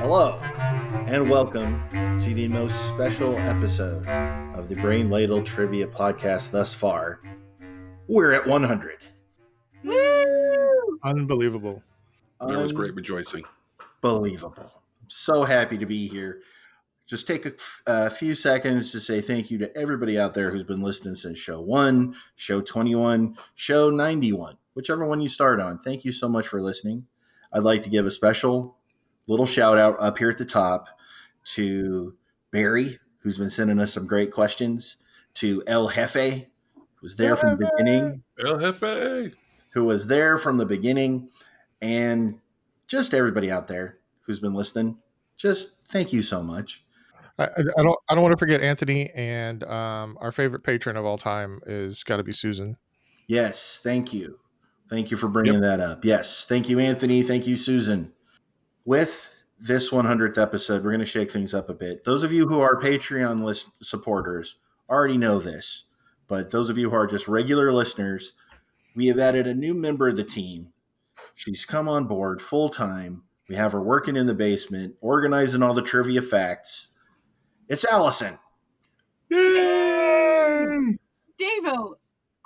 Hello, and welcome to the most special episode of the Braid Ladle Trivia Podcast thus far. We're at 100. Woo! Unbelievable. There was great rejoicing. Unbelievable. I'm so happy to be here. Just take a few seconds to say thank you to everybody out there who's been listening since show 1, show 21, show 91, whichever one you start on. Thank you so much for listening. I'd like to give a special little shout out up here at the top to Barry, who's been sending us some great questions, to El Jefe, who was there from the beginning. El Jefe. Who was there from the beginning, and just everybody out there who's been listening. Just thank you so much. I don't want to forget Anthony, and our favorite patron of all time is got to be Susan. Yes, thank you. Thank you for bringing that up. Yes, thank you, Anthony. Thank you, Susan. With this 100th episode, we're going to shake things up a bit. Those of you who are Patreon supporters already know this, but those of you who are just regular listeners, we have added a new member of the team. She's come on board full time. We have her working in the basement, organizing all the trivia facts. It's Allison. Yay! Davo,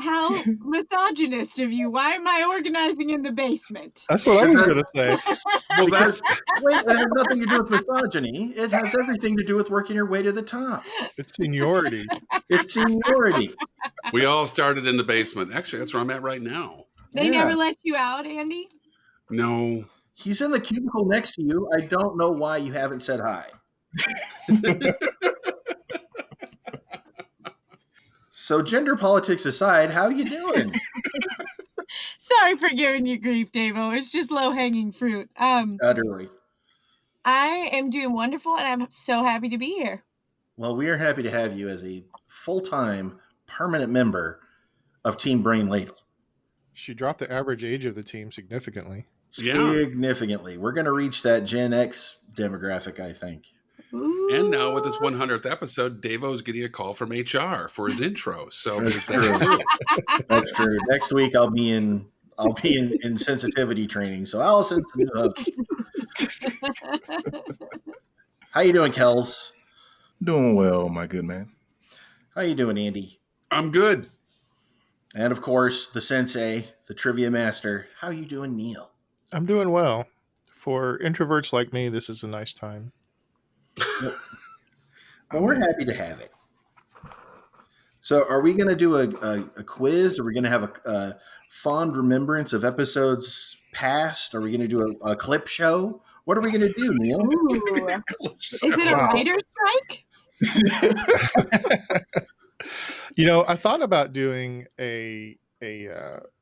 how misogynist of you. Why am I organizing in the basement? That's what I was going to say. Well, that's Wait, it has nothing to do with misogyny. It has everything to do with working your way to the top. It's seniority. It's seniority. we all started in the basement. Actually, that's where I'm at right now. They never let you out, Andy? No. He's in the cubicle next to you. I don't know why you haven't said hi. So gender politics aside, how you doing? Sorry for giving you grief, Davo. It's just low-hanging fruit. Utterly. I am doing wonderful, and I'm so happy to be here. Well, we are happy to have you as a full-time permanent member of Team Braid Ladle. She dropped the average age of the team significantly. Significantly. We're going to reach that Gen X demographic, I think. Ooh. And now with this 100th episode, Davo's getting a call from HR for his intro. So That's there's that true. too. That's true. Next week I'll be in sensitivity training. So Allison's the new host. How you doing, Kels? Doing well, my good man. How you doing, Andy? I'm good. And of course, the sensei, the trivia master. How you doing, Neil? I'm doing well. For introverts like me, this is a nice time. Well, we're happy to have it. So are we going to do a quiz? Are we going to have a fond remembrance of episodes past? Are we going to do a clip show? What are we going to do, Neil? Ooh. Is it a writer's strike? I thought about doing a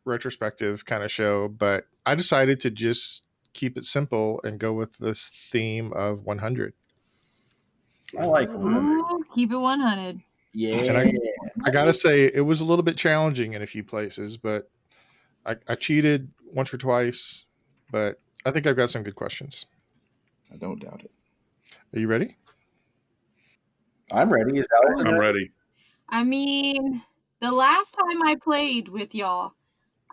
retrospective kind of show, but I decided to just keep it simple and go with this theme of 100. I like 100. Ooh, keep it 100. Yeah. And I got to say, it was a little bit challenging in a few places, but I cheated once or twice, but I think I've got some good questions. I don't doubt it. Are you ready? I'm ready. Is Allison I'm ready. I mean, the last time I played with y'all,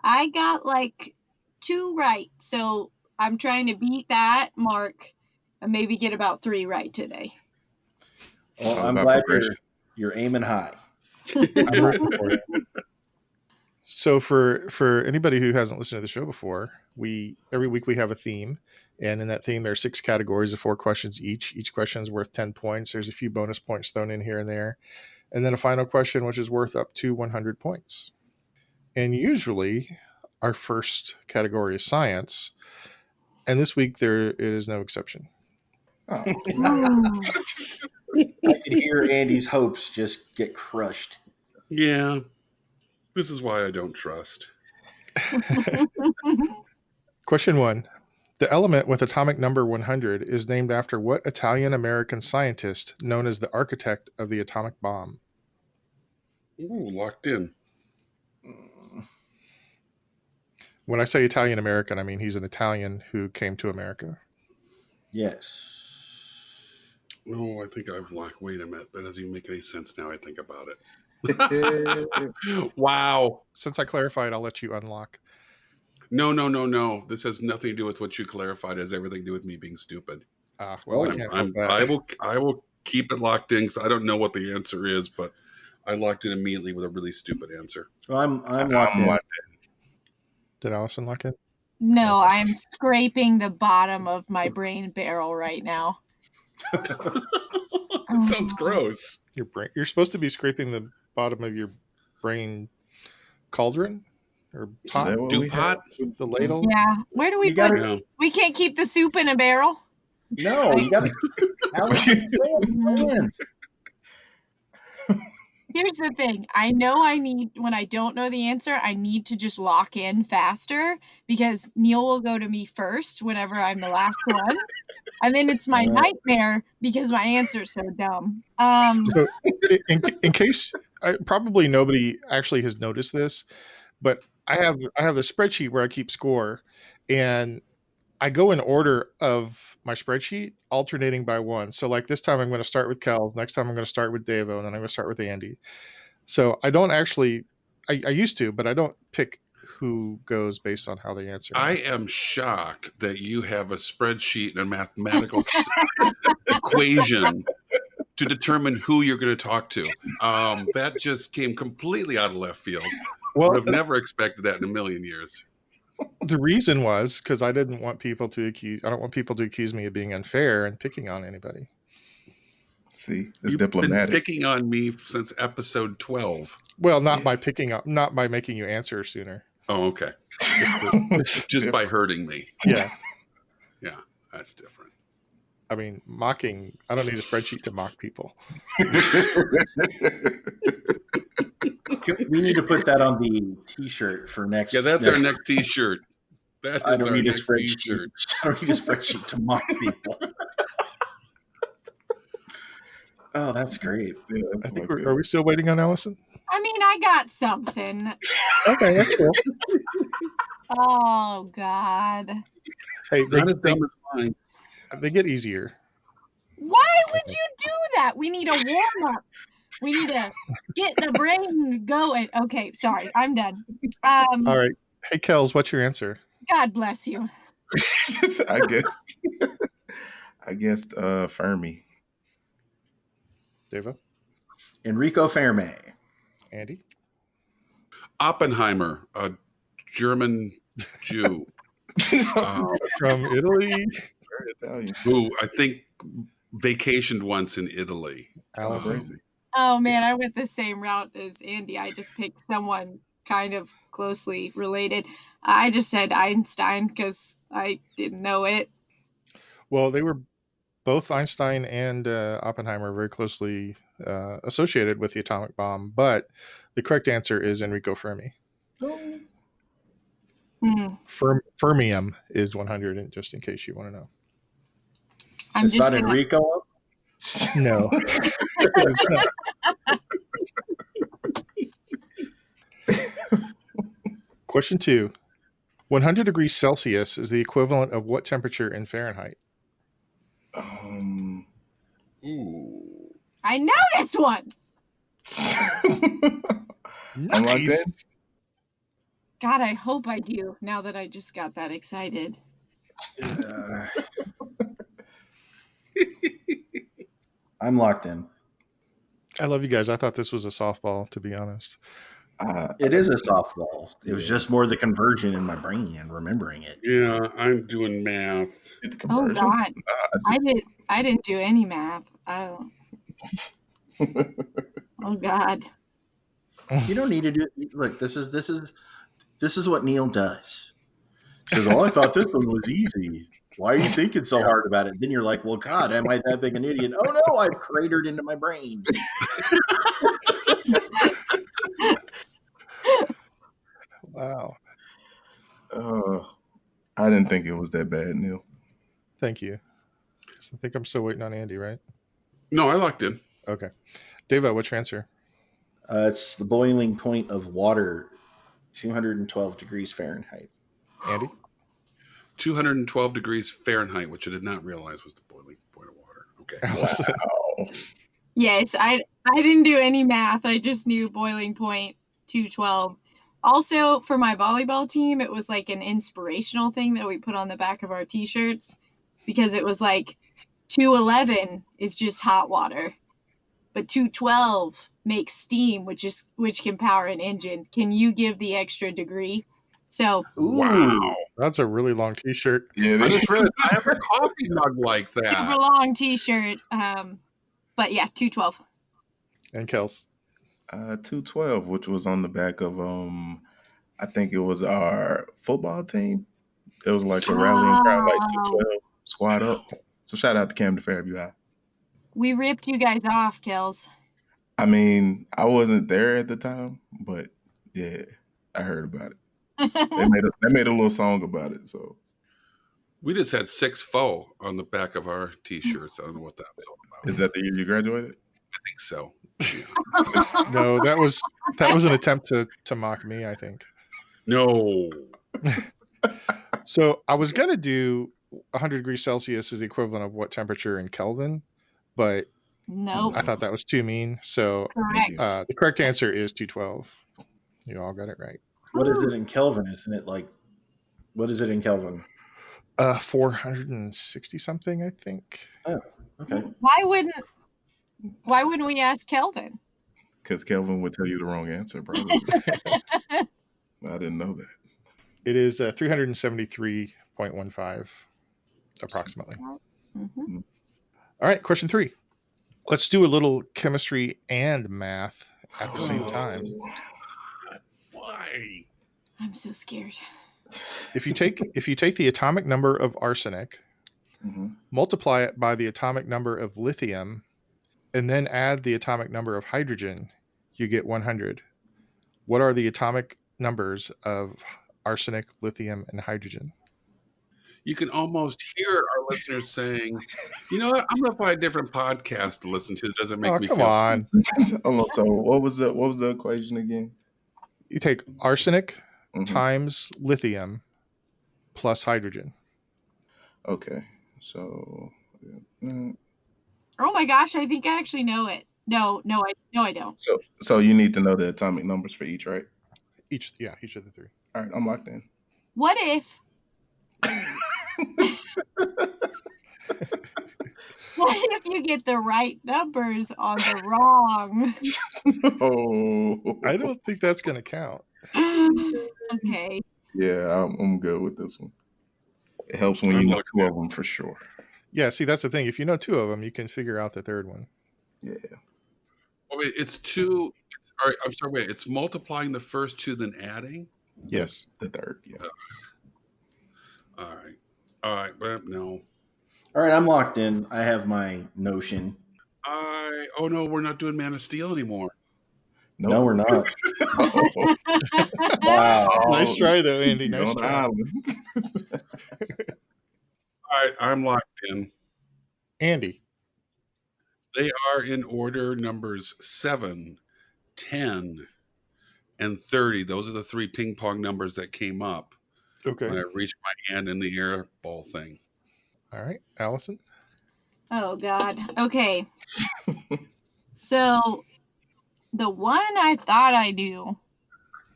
I got like 2 right. So I'm trying to beat that mark and maybe get about 3 right today. Well, All I'm about glad progression. you're aiming high. I'm ready for it. So for anybody who hasn't listened to the show before, every week we have a theme, and in that theme there are 6 categories of 4 questions each. Each question is worth 10 points. There's a few bonus points thrown in here and there, and then a final question which is worth up to 100 points. And usually our first category is science, and this week there is no exception. Oh. I could hear Andy's hopes just get crushed. Yeah. This is why I don't trust. Question 1. The element with atomic number 100 is named after what Italian-American scientist known as the architect of the atomic bomb? Ooh, locked in. When I say Italian-American, I mean he's an Italian who came to America. Yes. No, I think I've locked. Wait a minute. That doesn't even make any sense now I think about it. Wow. Since I clarified, I'll let you unlock. No. This has nothing to do with what you clarified. It has everything to do with me being stupid. Well, I I'm- can't I'm- help that. I will keep it locked in because I don't know what the answer is, but I locked it immediately with a really stupid answer. Well, I'm locked in. Did Allison lock it? No, I'm scraping the bottom of my brain barrel right now. That sounds gross. You're supposed to be scraping the bottom of your brain cauldron or Is pot, that what Do we pot? with the ladle. Yeah. Where do we You gotta- put? Yeah. We can't keep the soup in a barrel. No, you got to. Allison, go in. Here's the thing. I know when I don't know the answer, I need to just lock in faster because Neil will go to me first whenever I'm the last one. And then it's my nightmare because my answer's so dumb. So, in case probably nobody actually has noticed this, but I have the spreadsheet where I keep score, and I go in order of my spreadsheet, alternating by one. So, like this time, I'm going to start with Kel. Next time, I'm going to start with Davo, and then I'm going to start with Andy. So I don't actually. I used to, but I don't pick who goes based on how they answer. I am shocked that you have a spreadsheet and a mathematical equation to determine who you're going to talk to. That just came completely out of left field. Well, Would have never expected that in a million years. the reason was because I didn't want people to accuse. I don't want people to accuse me of being unfair and picking on anybody. See, it's You've been diplomatic. picking on me since episode 12. Well, not by picking up, not by making you answer sooner. Oh, okay. Just by hurting me. Yeah, Yeah, that's different. I mean, mocking. I don't need a spreadsheet to mock people. We need to put that on the T-shirt for next. Yeah, that's our next T-shirt. That I is don't our need a next spreadsheet. T-shirt. I don't need a spreadsheet to mock people. Oh, that's great. Yeah, I that's think like are we still waiting on Allison? I mean, I got something. Okay, that's cool. Oh, God. Hey, Not as dumb as mine. they get easier. Why would you do that? We need a warm up. We need to get the brain going. Okay, sorry, I'm done. All right. Hey, Kels, what's your answer? God bless you. I guessed Fermi. Deva? Enrico Fermi. Andy? Oppenheimer, a German Jew From Italy? Very Italian. who I think vacationed once in Italy. Allison? Oh man, I went the same route as Andy. I just picked someone kind of closely related. I just said Einstein because I didn't know it. Well, they were both Einstein and Oppenheimer very closely associated with the atomic bomb, but the correct answer is Enrico Fermi. Hmm. Fermium is 100, and just in case you want to know. I'm It's just not gonna, Enrico. No. Question 2. 100 degrees Celsius is the equivalent of what temperature in Fahrenheit? Ooh. I know this one. I'm locked in. God, I hope I do. Now that I just got that excited. I'm locked in. I love you guys. I thought this was a softball, to be honest. It is a softball. It was just more the conversion in my brain and remembering it. Yeah, I'm doing math. Oh God, I didn't do any math. Oh God. You don't need to do. Look, this is what Neil does. He says, "Oh, I thought this one was easy. Why are you thinking so hard about it?" Then you're like, "Well, God, am I that big an idiot?" Oh no, I've cratered into my brain. Wow. I didn't think it was that bad, Neil. Thank you. I think I'm still waiting on Andy, right? No, I locked in. Okay. Deva, what's your answer? It's the boiling point of water, 212 degrees Fahrenheit. Andy? 212 degrees Fahrenheit, which I did not realize was the boiling point of water. Okay. Allison? Wow. Yes, I didn't do any math. I just knew boiling point 212. Also, for my volleyball team, it was like an inspirational thing that we put on the back of our t-shirts because it was like 211 is just hot water, but 212 makes steam, which can power an engine. Can you give the extra degree? So Wow. That's a really long T-shirt. Yeah, I just realized I have a coffee mug like super that. long T-shirt. But yeah, 212. And Kels. 212, which was on the back of I think it was our football team. It was like a rallying cry, like Oh, 212 squad up. So shout out to Camden Fairview High. we ripped you guys off, Kels. I mean, I wasn't there at the time, but yeah, I heard about it. They made a little song about it. So We just had 6 faux on the back of our T-shirts. I don't know what that was all about. is that the year you graduated? I think so. No, that was an attempt to mock me, I think. No. So I was gonna do 100 degrees Celsius is the equivalent of what temperature in Kelvin, but Nope. I thought that was too mean. So Correct. the correct answer is 212. You all got it right. What is it in Kelvin? Isn't it like, what is it in Kelvin? 460 something, I think. Oh, okay. Why wouldn't we ask Kelvin? Because Kelvin would tell you the wrong answer, probably. I didn't know that. It is 373.15 approximately. Mm-hmm. All right, question 3. Let's do a little chemistry and math at the same time. Why? I'm so scared. If you take the atomic number of arsenic, multiply it by the atomic number of lithium, and then add the atomic number of hydrogen, you get 100. What are the atomic numbers of arsenic, lithium, and hydrogen? You can almost hear our listeners saying, "You know what? I'm going to find a different podcast to listen to that doesn't make me come feel on. So what was the equation again? You take arsenic times lithium plus hydrogen. Okay, so. Oh my gosh, I think I actually know it. No, I don't. So you need to know the atomic numbers for each, right? Each of the 3. All right, I'm locked in. What if? What if you get the right numbers on the wrong? Oh, I don't think that's going to count. Okay. Yeah, I'm good with this one. It helps when you know 2 of them for sure. Yeah, see, that's the thing. If you know 2 of them, you can figure out the third one. Yeah. Oh, wait, it's 2. All right, I'm sorry. Wait, it's multiplying the first 2, then adding. Yes, the third. Yeah. All right, but no. All right, I'm locked in. I have my notion. Oh no, we're not doing Man of Steel anymore. Nope. No, we're not. Wow. Nice try, though, Andy. Nice try. All right, I'm locked in. Andy. They are in order numbers 7, 10, and 30. Those are the 3 ping pong numbers that came up Okay. when I reached my hand in the air ball thing. All right, Allison. Oh God. Okay. So the one I thought I knew,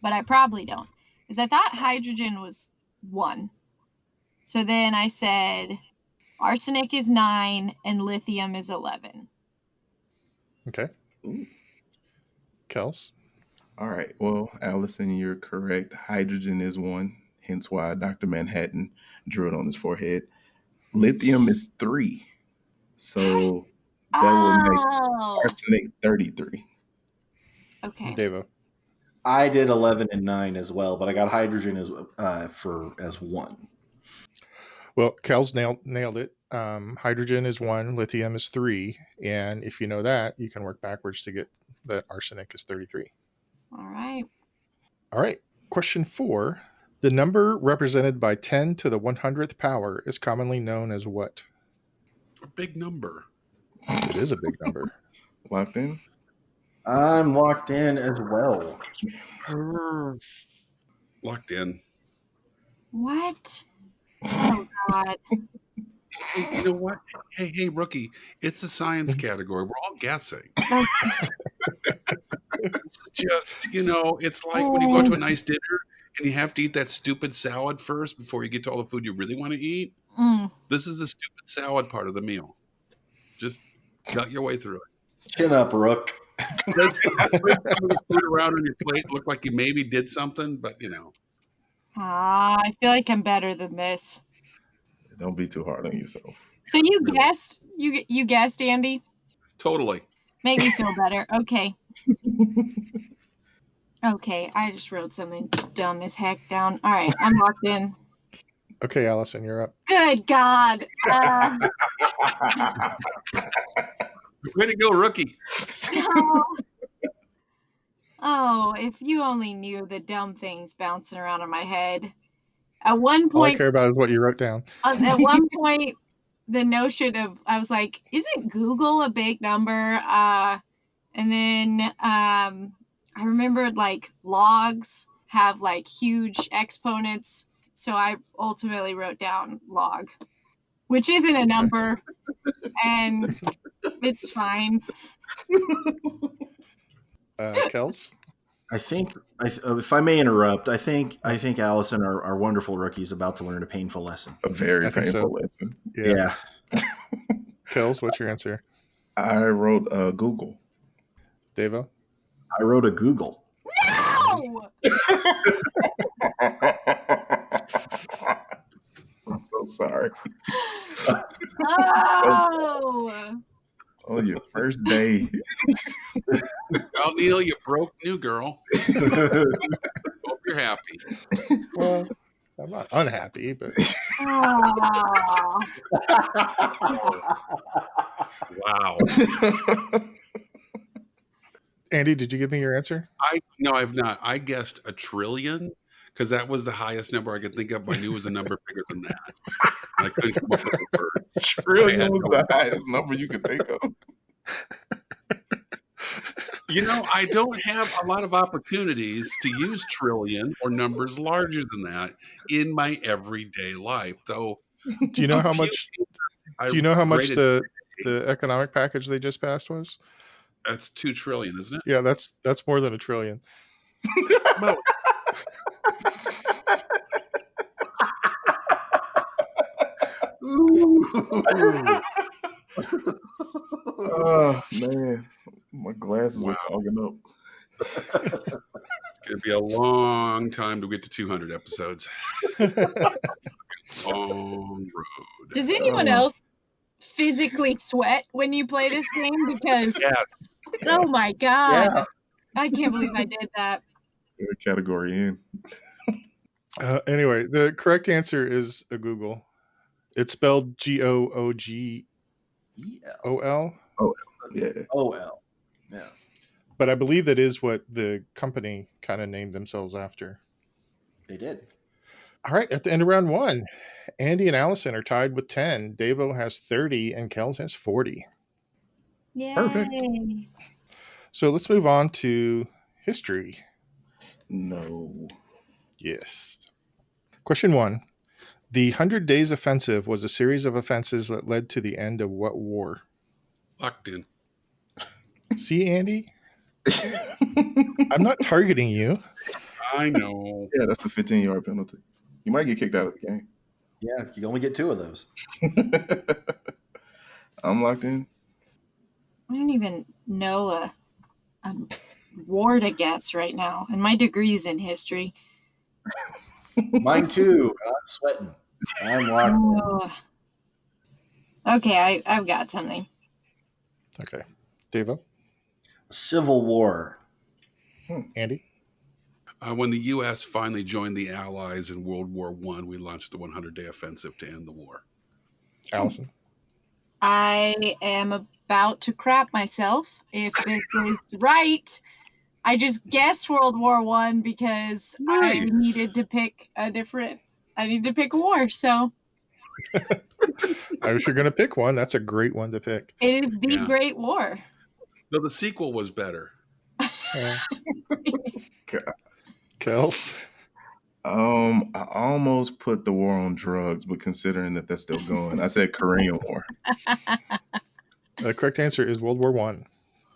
but I probably don't, is I thought hydrogen was 1. So then I said arsenic is 9 and lithium is 11. Okay. Kels. All right. Well, Allison, you're correct. Hydrogen is 1, hence why Dr. Manhattan drew it on his forehead. Lithium is 3. So that will make arsenic 33. Okay. Devo. I did 11 and 9 as well, but I got hydrogen as 1. Well, Kels nailed it. Hydrogen is 1, lithium is 3, and if you know that, you can work backwards to get that arsenic is 33. All right. All right. Question 4. The number represented by 10 to the 100th power is commonly known as what? A big number. It is a big number. Locked in? I'm locked in as well. Locked in. What? Oh God. Hey, you know what? Hey, rookie. It's a science category. We're all guessing. It's just, it's like when you go to a nice dinner and you have to eat that stupid salad first before you get to all the food you really want to eat. This is the stupid salad part of the meal. Just gut your way through it. Chin up, Rook. Does the food around on your plate look like you maybe did something, but I feel like I'm better than this. Don't be too hard on yourself. So you Really? guessed, you guessed, Andy? Totally. Make me feel better. Okay. Okay, I just wrote something dumb as heck down. All right, I'm locked in. Okay, Allison, you're up. Good God. Way to go, rookie. Oh, if you only knew the dumb things bouncing around in my head. At one All I point, care about is what you wrote down. at one point, the notion of, I was like, isn't Google a big number? And then I remembered like logs have like huge exponents. So I ultimately wrote down log, which isn't a number, and it's fine. Kels? I think, if I may interrupt, I think Allison, our wonderful rookie, is about to learn a painful lesson. A very I think painful so. lesson. Yeah. Kels, what's your answer? I wrote Google. Devo? I wrote a Google. No! I'm so sorry. Oh! On your first day. Well, Neil, you broke new girl. Hope you're happy. Well, I'm not unhappy, but Oh. Wow. Andy, did you give me your answer? No, I've not. I guessed a trillion because that was the highest number I could think of. I knew it was a number bigger than that. I couldn't come up with the word. Trillion was the highest number you could think of. I don't have a lot of opportunities to use trillion or numbers larger than that in my everyday life. Though, Do you know how much? Do you know how much the economic package they just passed was? That's 2 trillion, isn't it? Yeah, that's more than a trillion. Well, Oh man, my glasses are fogging up. It's going to be a long time to get to 200 episodes. Long road. Does anyone else physically sweat when you play this game? Because, Yes. oh my God. Yeah. I can't believe I did that. Category in. Anyway, the correct answer is a Google. It's spelled Googol. Yeah. OL. Yeah. But I believe that is what the company kind of named themselves after. They did. All right, at the end of round 1, Andy and Allison are tied with 10. Devo has 30 and Kels has 40. Yay. Perfect. So let's move on to history. No. Yes. Question 1. The 100 Days Offensive was a series of offenses that led to the end of what war? Locked in. See, Andy? I'm not targeting you. I know. Yeah, that's a 15-yard penalty. You might get kicked out of the game. Yeah, you only get 2 of those. I'm locked in. I don't even know a war to guess right now. And my degree's in history. Mine too. I'm sweating. I'm locked in. Oh. Okay, I've got something. Okay. Devo? Civil War. Andy? When the U.S. finally joined the Allies in World War I, we launched the 100-day offensive to end the war. Allison? I am about to crap myself if this is right. I just guessed World War I because I needed to pick a war. So If you're going to pick one, that's a great one to pick. it is the Great War. No, the sequel was better. Kels? I almost put the war on drugs, but considering that that's still going, I said Korean War. The correct answer is World War I.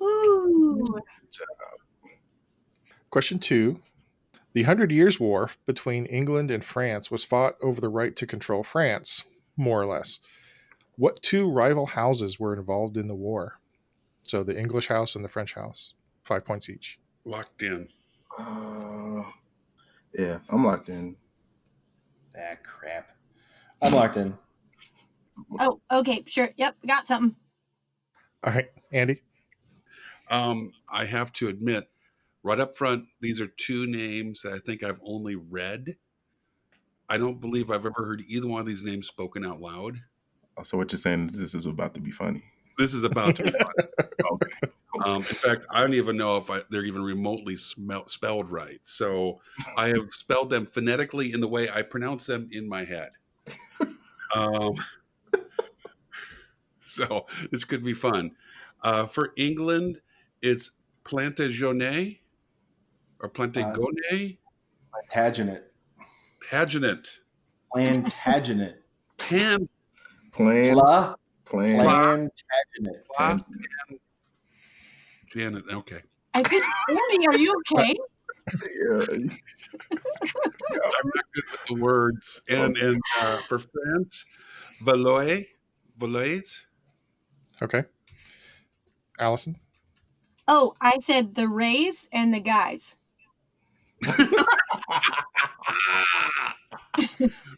Ooh. Question 2. The 100 Years' War between England and France was fought over the right to control France, more or less. What two rival houses were involved in the war? So the English house and the French house. 5 points each. Locked in. Yeah, I'm locked in. Ah, crap. I'm locked in. Oh, okay, sure. Yep, got something. All right, Andy. I have to admit, right up front, these are two names that I think I've only read. I don't believe I've ever heard either one of these names spoken out loud. So what you're saying is this is about to be funny. This is about to be fun. Okay. In fact, I don't even know if they're even remotely spelled right. So I have spelled them phonetically in the way I pronounce them in my head. So this could be fun. For England, it's Plantagenet or Plantagenet? Plantagenet. Pageant. Plantagenet. Pan. Plan. Plantagenet. Pla- Janet. Okay. I think, Andy, are you okay? Yeah. I'm not good with the words. And for France, Valois. Valois. Okay. Allison. Oh, I said the Rays and the guys. Well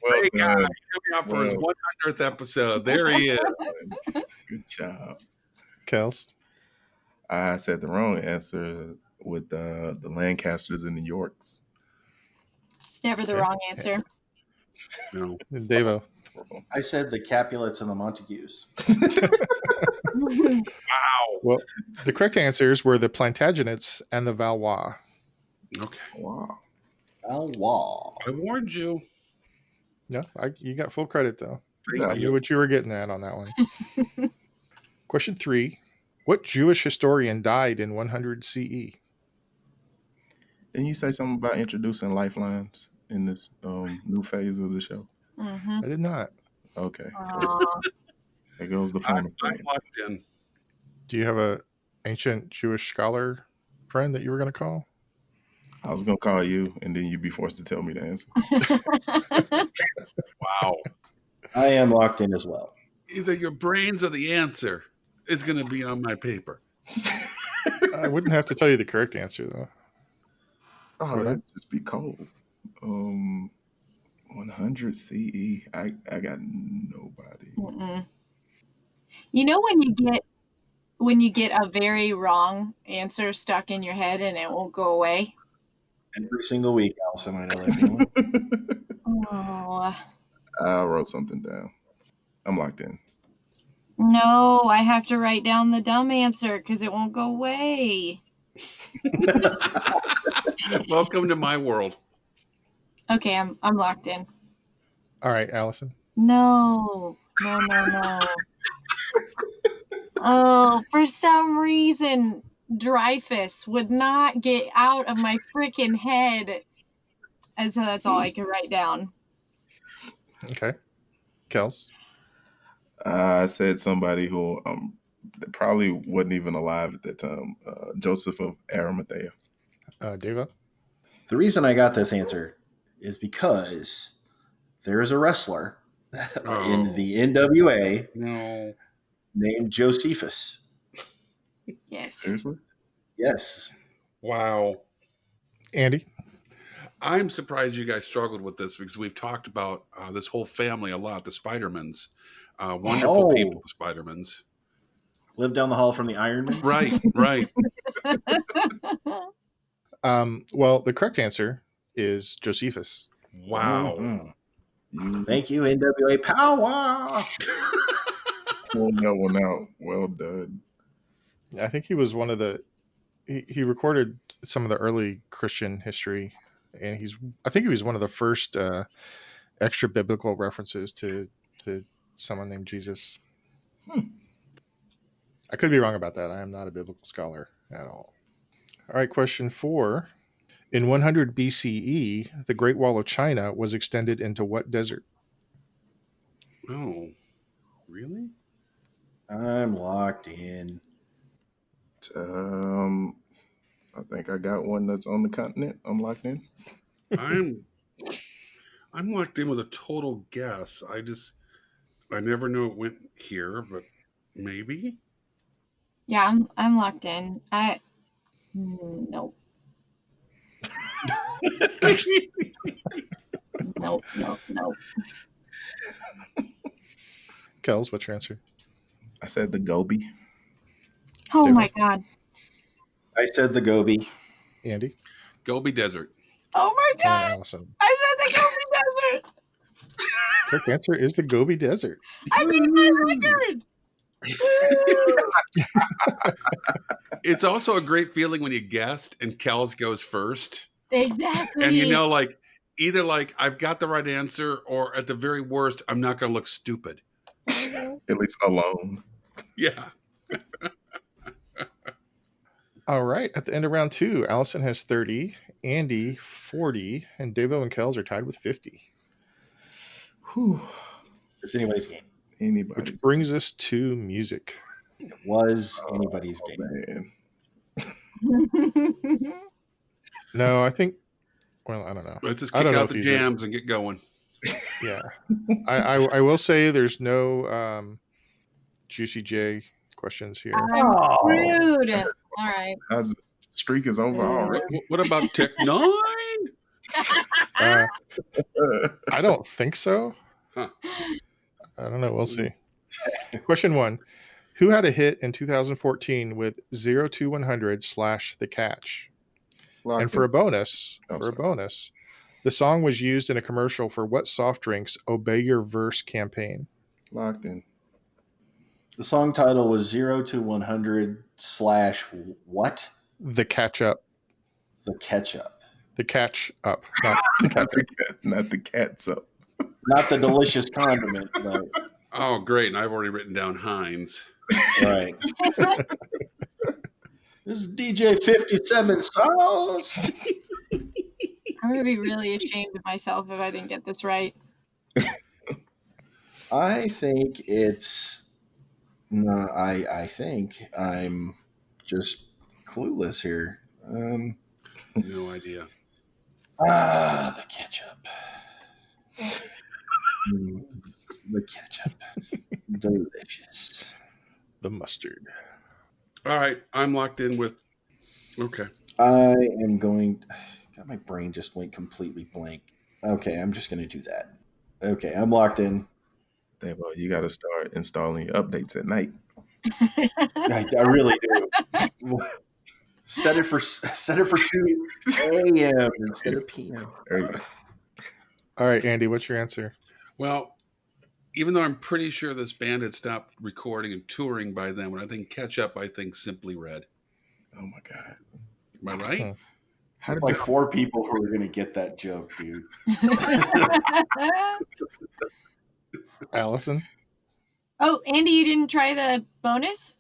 Well guy, done. coming out for his Well. 100th episode. There he is. Good job. Kels. I said the wrong answer with the Lancasters and the Yorks. It's never the Okay. wrong answer. No. And Devo. I said the Capulets and the Montagues. Wow. Well, the correct answers were the Plantagenets and the Valois. Okay. Wow. Oh, wow. I warned you. No, you got full credit though. Thank I you. knew what you were getting at on that one. Question 3. What Jewish historian died in 100 CE? Didn't you say something about introducing lifelines in this new phase of the show? Mm-hmm. I did not. Okay. Aw. There goes the phone. I'm locked in. Do you have a ancient Jewish scholar friend that you were going to call? I was gonna call you, and then you'd be forced to tell me the answer. Wow. I am locked in as well. Either your brains or the answer is going to be on my paper. I wouldn't have to tell you the correct answer though. Oh, Go that'd ahead. just be cold. 100 CE. I got nobody. Mm-mm. You know when you get a very wrong answer stuck in your head and it won't go away? Every single week, Allison, I know that feeling. Oh. I wrote something down. I'm locked in. No, I have to write down the dumb answer because it won't go away. Welcome to my world. Okay, I'm locked in. All right, Allison. No. Oh, for some reason, Dreyfus would not get out of my freaking head. And so that's all I can write down. Okay. Kels. I said somebody who probably wasn't even alive at that time. Joseph of Arimathea. Devo. The reason I got this answer is because there is a wrestler in the NWA No. named Josephus. Yes. Seriously? Yes. Wow. Andy. I'm surprised you guys struggled with this because we've talked about this whole family a lot, the Spidermans. Wonderful people, the Spidermans. Live down the hall from the Ironmans? Right. Well, the correct answer is Josephus. Wow. Mm-hmm. Thank you, NWA Power. Pulling that one out. Well done. I think he was one of the. He recorded some of the early Christian history, and I think he was one of the first extra biblical references to someone named Jesus. I could be wrong about that. I am not a biblical scholar at all. All right, question 4. In 100 BCE, the Great Wall of China was extended into what desert? Oh, really? I'm locked in. I think I got one that's on the continent. I'm locked in. I'm locked in with a total guess. I never knew it went here, but maybe. Yeah, I'm locked in. Nope. Nope. Kels, what's your answer? I said the Gobi. Oh David? my god. I said the Gobi. Andy? Gobi Desert. Oh my And god. Allison. I said the Gobi Desert. Correct answer is the Gobi Desert. I beat my record. It's also a great feeling when you guessed and Kels goes first. Exactly. And you know, like, either like I've got the right answer, or at the very worst, I'm not going to look stupid. At least alone. Yeah. All right. At the end of round 2, Allison has 30, Andy 40, and Davo and Kels are tied with 50. Whew. It's anybody's game. Anybody. Which brings us to music. It was anybody's Oh, game. man. No, I think, well, I don't know. Let's just I kick don't know out if the these are- jams and get going. Yeah. I will say there's no Juicy J questions here. I'm rude. All right. How's the streak is over already? What about Tech 9? I don't think so. Huh. I don't know. We'll see. Question 1. Who had a hit in 2014 with 0 to 100 / The Catch? Locked And for a in. bonus, Oh, sorry. the song was used in a commercial for what soft drinks Obey Your Verse campaign? Locked in. The song title was 0 to 100 / what? The Catch Up. The Ketchup. The Catch Up. Not the catch. Not the cat's up. Not the delicious condiment, but Oh, great. And I've already written down Heinz. right. This is DJ 57 sauce. I'm going to be really ashamed of myself if I didn't get this right. I think it's no. I think I'm just clueless here. No idea. The ketchup. The ketchup. Delicious. The mustard. All right. I'm locked in with. Okay. I am going. God, my brain just went completely blank. Okay, I'm just going to do that. Okay, I'm locked in. Well, you got to start installing your updates at night. I really do. Set it for 2 a.m. instead of p.m. There you go. All right, Andy, what's your answer? Well, even though I'm pretty sure this band had stopped recording and touring by then, when I think Catch Up, I think Simply Red. Oh my God. Am I right? How did Like they 4 people who are going to get that joke, dude. Allison? Oh, Andy, you didn't try the bonus?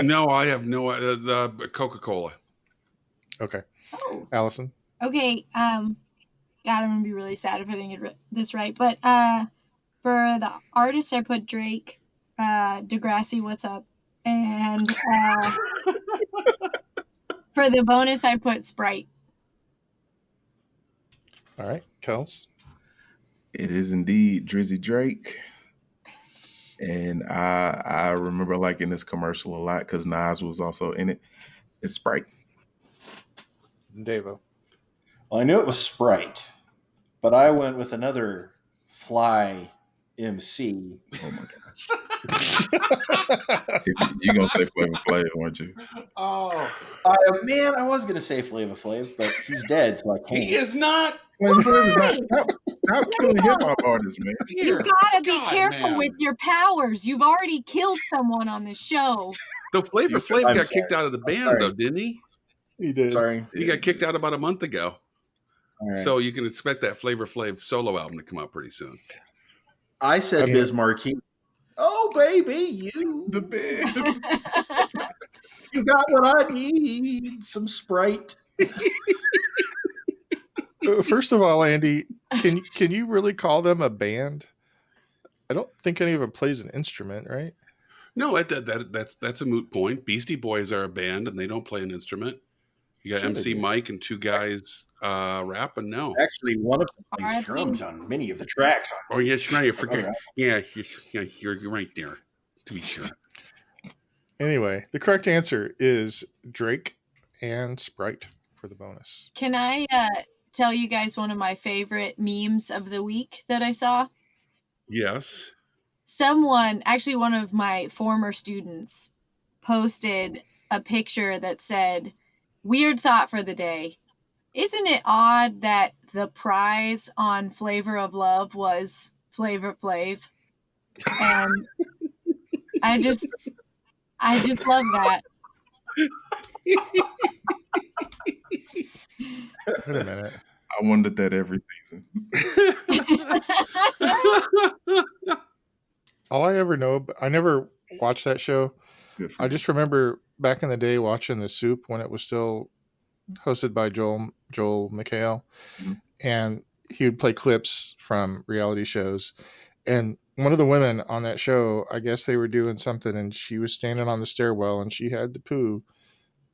No, I have no. The Coca-Cola. Okay. Oh. Allison? Okay. God, I'm gonna be really sad if I didn't get this right. But for the artist, I put Drake, Degrassi, What's Up, and for the bonus, I put Sprite. All right. Kels? It is indeed Drizzy Drake. And I remember liking this commercial a lot because Nas was also in it. It's Sprite. Davo? Well, I knew it was Sprite, but I went with another fly MC. Oh my gosh. You're going to say Flavor Flav, weren't you? Oh, man, I was going to say Flava Flav, but he's dead, so I can't. He is not. Flavor Flav is not. Stop killing hip hop artists, man. You gotta be careful with your powers. You've already killed someone on this show. The Flavor Flav I'm got sorry. kicked out of the band, sorry. though, didn't he? He did. Sorry. He got kicked out about a month ago. All right. So you can expect that Flavor Flav solo album to come out pretty soon. I said Okay. Biz Markie. Oh, baby, The band. you got what I need. Some Sprite. First of all, Andy, can you really call them a band? I don't think any of them plays an instrument, right? No, that's a moot point. Beastie Boys are a band and they don't play an instrument. You got Sure they MC do. Mike and two guys rapping now. Actually, one of them plays R.I.P. drums on many of the tracks. Oh, yes, right. I forget. Other Yeah, you're right there, to be sure. Anyway, the correct answer is Drake and Sprite for the bonus. Can I tell you guys one of my favorite memes of the week that I saw? Yes. Someone, actually one of my former students, posted a picture that said, "Weird thought for the day. Isn't it odd that the prize on Flavor of Love was Flavor Flav?" And I just love that. Wait a minute. I wondered that every season. All I ever know, I never watched that show. Good for I you. just remember back in the day watching The Soup when it was still hosted by Joel McHale, Mhm. and he would play clips from reality shows. And one of the women on that show, I guess they were doing something, and she was standing on the stairwell, and she had to poo,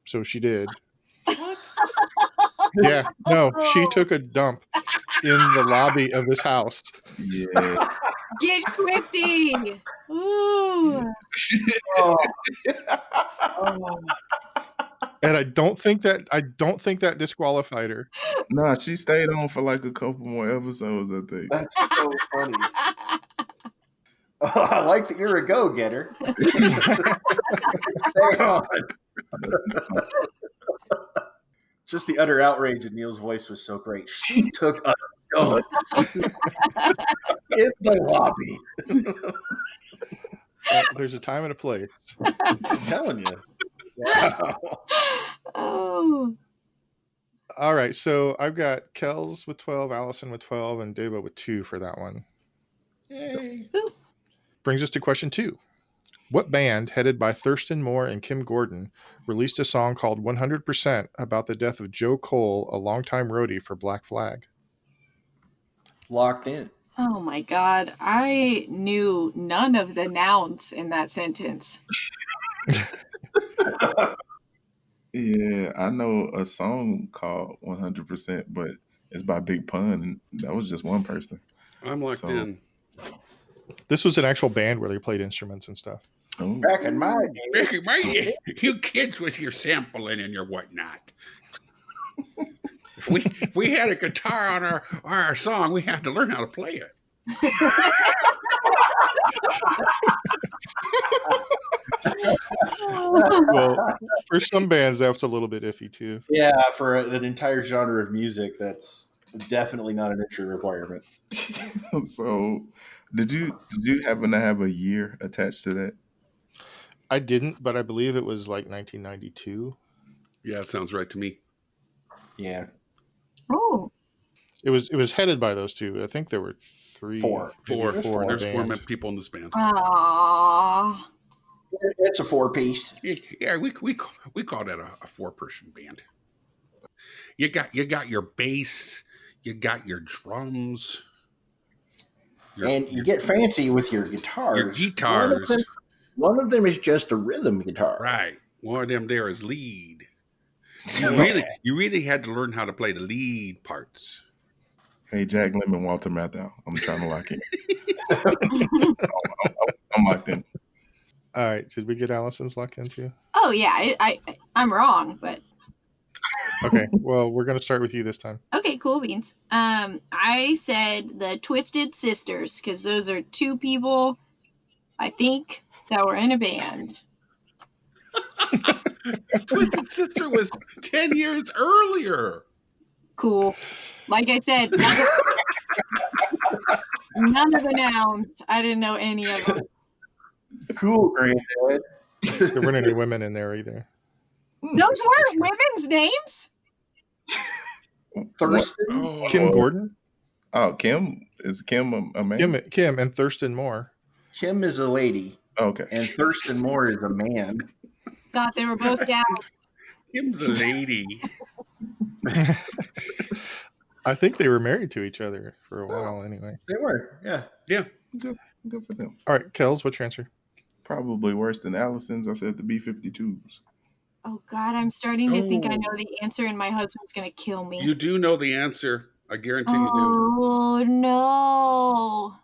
so she did. Yeah, no, she took a dump in the lobby of this house. Yeah. Get Swifty! Ooh. Oh. Oh. And I don't think that disqualified her. Nah, she stayed on for like a couple more episodes, I think. That's so funny. I like that you're a go-getter. Stay on. Just the utter outrage in Neil's voice was so great. She took a dump in the lobby. There's a time and a place. I'm telling you. Wow. Oh. All right, so I've got Kels with 12, Allison with 12, and Debo with 2 for that one. Yay. Brings us to question 2. What band, headed by Thurston Moore and Kim Gordon, released a song called 100% about the death of Joe Cole, a longtime roadie for Black Flag? Locked in. Oh my God. I knew none of the nouns in that sentence. Yeah, I know a song called 100%, but it's by Big Pun, and that was just one person. I'm locked So- in. This was an actual band where they played instruments and stuff. Oh, Back in my day. Ricky, you kids with your sampling and your whatnot. If we had a guitar on our song, we had to learn how to play it. Well, for some bands, that's a little bit iffy too. Yeah, for an entire genre of music, that's definitely not an entry requirement. so did you happen to have a year attached to that? I didn't, but I believe it was like 1992. Yeah, it sounds right to me. Yeah. Oh. It was headed by those two. I think there were maybe Four. four in the There's four band. people in this band. Aww. It's a 4-piece. Yeah, we call that a 4-person band. You got your bass, you got your drums, And you get fancy with your guitars. Your guitars. One of them is just a rhythm guitar. Right. One of them there is lead. Yeah. You really had to learn how to play the lead parts. Hey, Jack Lemmon, Walter Matthau. I'm trying to lock in. I'm locked in. All right, did we get Allison's locked in too? Oh yeah, I'm wrong, but Okay, well, we're going to start with you this time. okay, cool beans. I said the Twisted Sisters because those are two people, I think, that were in a band. Twisted Sister was 10 years earlier. Cool. Like I said, none of the nouns. I didn't know any of them. Cool, granddad. There weren't any women in there either. Those weren't women's names. Thurston. Oh, Kim Gordon? Oh, Kim? Is Kim a man? Kim and Thurston Moore. Kim is a lady, Okay. and Thurston Moore is a man. God, they were both gals. Kim's a lady. I think they were married to each other for a while anyway. They were, yeah. Yeah. Good for them. All right, Kels, what's your answer? Probably worse than Allison's. I said the B-52s. Oh God, I'm starting to think I know Oh. the answer, and my husband's gonna kill me. You do know the answer. I guarantee you do. Oh no!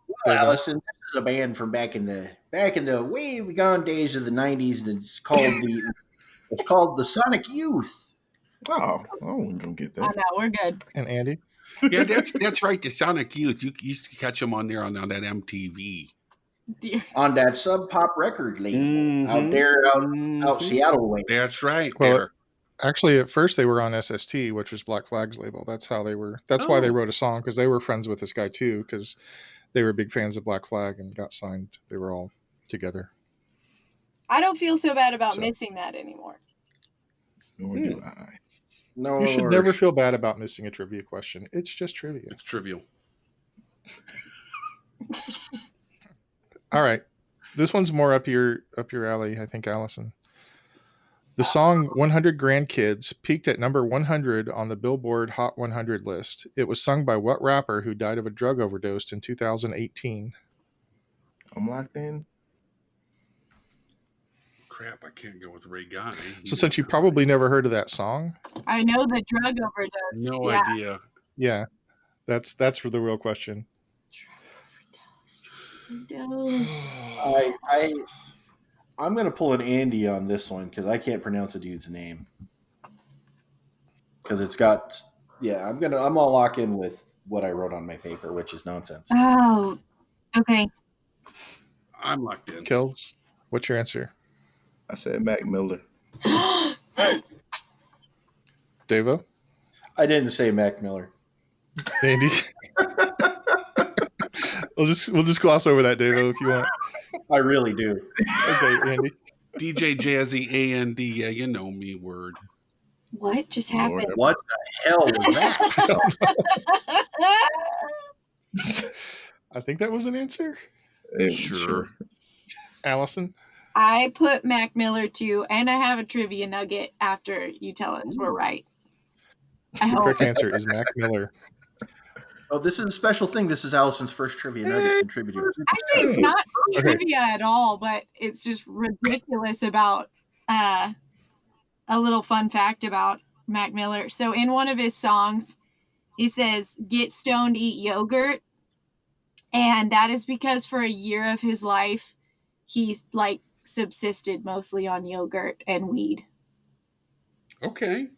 Well, Devo. Allison, this is a band from back in the way gone days of the '90s. And it's called the Sonic Youth. Oh, I wasn't gonna get I that. know we're good. And Andy. Yeah, that's right. The Sonic Youth. You used to catch them on there on that MTV. Dear. On that Sub Pop record label out Mhm. there, out Mhm. Seattle way. That's right. Well, There. actually, at first they were on SST, which was Black Flag's label. That's how they were. That's why they Oh. wrote a song, because they were friends with this guy too, because they were big fans of Black Flag and got signed. They were all together. I don't feel so bad about So. missing that anymore. Nor do I. No, You should never feel bad about missing a trivia question. It's just trivia. It's trivial. All right, this one's more up your alley, I think, Allison. The song 100 Grandkids peaked at number 100 on the Billboard Hot 100 list. It was sung by what rapper who died of a drug overdose in 2018? I'm locked in. Crap, I can't go with Ray Guy. So since you probably never heard of that song, I know the drug overdose. No yeah. idea. yeah, that's for the real question. Drug overdose. I'm gonna pull an Andy on this one because I can't pronounce the dude's name. Because it's got I'm gonna lock in with what I wrote on my paper, which is nonsense. Oh, okay. I'm locked in. Kills, what's your answer? I said Mac Miller. Devo? I didn't say Mac Miller. Andy? we'll just gloss over that, Devo, if you want. I really do. Okay, Andy. DJ Jazzy AND. Yeah, you know me. Word. What just happened? What the hell was that? I think that was an answer. Sure. Allison? I put Mac Miller too, and I have a trivia nugget after you tell us we're right. I The hope. correct answer is Mac Miller. Oh, this is a special thing. This is Allison's first trivia nugget contributor. Actually, it's not trivia at all, but it's just ridiculous about a little fun fact about Mac Miller. So in one of his songs, he says, "Get stoned, eat yogurt." And that is because for a year of his life, he subsisted mostly on yogurt and weed. Okay.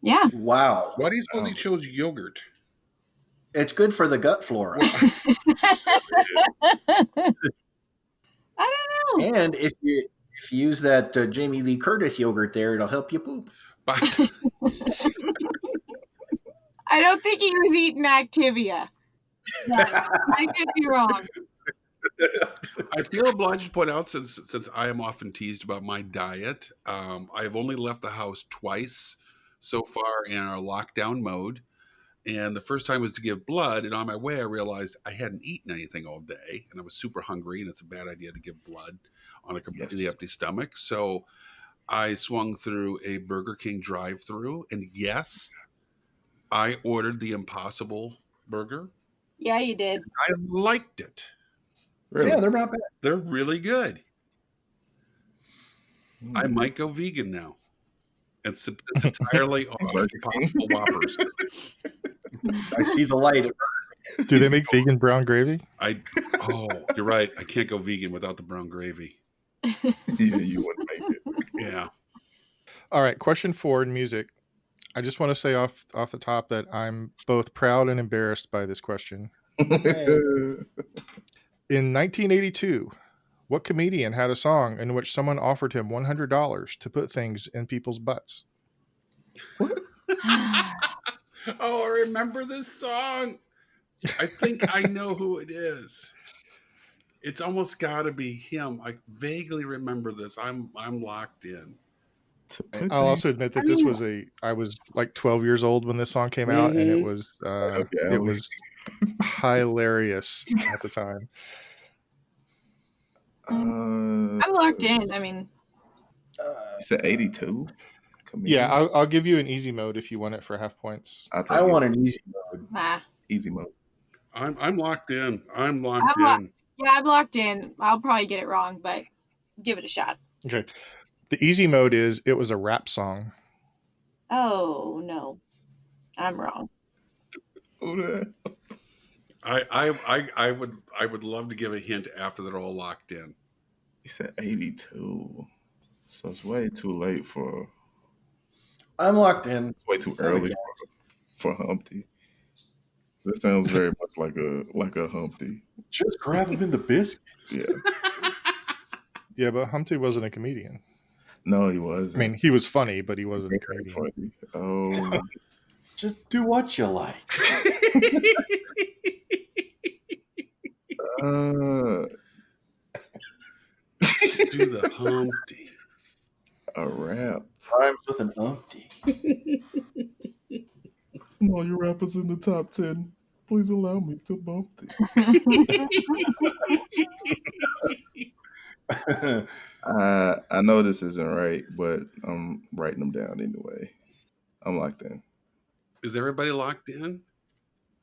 Yeah. Wow. Why do you suppose he chose yogurt? It's good for the gut flora. I don't know. And if you use that Jamie Lee Curtis yogurt there, it'll help you poop. But I don't think he was eating Activia. I could be wrong. I feel obliged to point out, since I am often teased about my diet, I have only left the house twice so far in our lockdown mode. And the first time was to give blood. And on my way, I realized I hadn't eaten anything all day. And I was super hungry. And it's a bad idea to give blood on a completely empty stomach. So I swung through a Burger King drive-thru. And yes, I ordered the Impossible Burger. Yeah, you did. I liked it. Really? Yeah, they're not bad. They're really good. I might go vegan now. It's entirely off Impossible Whoppers. I see the light. Do they make vegan brown gravy? You're right. I can't go vegan without the brown gravy. Yeah, you wouldn't make it. Yeah. All right, question 4 in music. I just want to say off the top that I'm both proud and embarrassed by this question. In 1982, what comedian had a song in which someone offered him $100 to put things in people's butts? Oh, I remember this song. I think I know who it is. It's almost got to be him. I vaguely remember this. I'm locked in. I'll also admit that I was like 12 years old when this song came out, and it was hilarious at the time. I'm locked in. I mean, you said 82? Yeah, I'll give you an easy mode if you want it for half points. I want an easy mode. Easy mode. I'm locked in. I'm locked in. Yeah, I'm locked in. I'll probably get it wrong, but give it a shot. Okay. The easy mode is it was a rap song. Oh no, I'm wrong. Who the hell? I would love to give a hint after they're all locked in. He said 82. So it's way too late for. I'm locked in. It's way too I have a early guess. for Humpty. This sounds very much like a Humpty. Just grab him in the biscuits. Yeah. Yeah, but Humpty wasn't a comedian. No, he I wasn't. mean, he was funny, but he wasn't a Very comedian. funny. Oh. Just do what you like. Do the Humpty. A rap. Rhymes with an umpty. No, your rappers in the top 10. Please allow me to bump thee. I know this isn't right, but I'm writing them down anyway. I'm locked in. Is everybody locked in?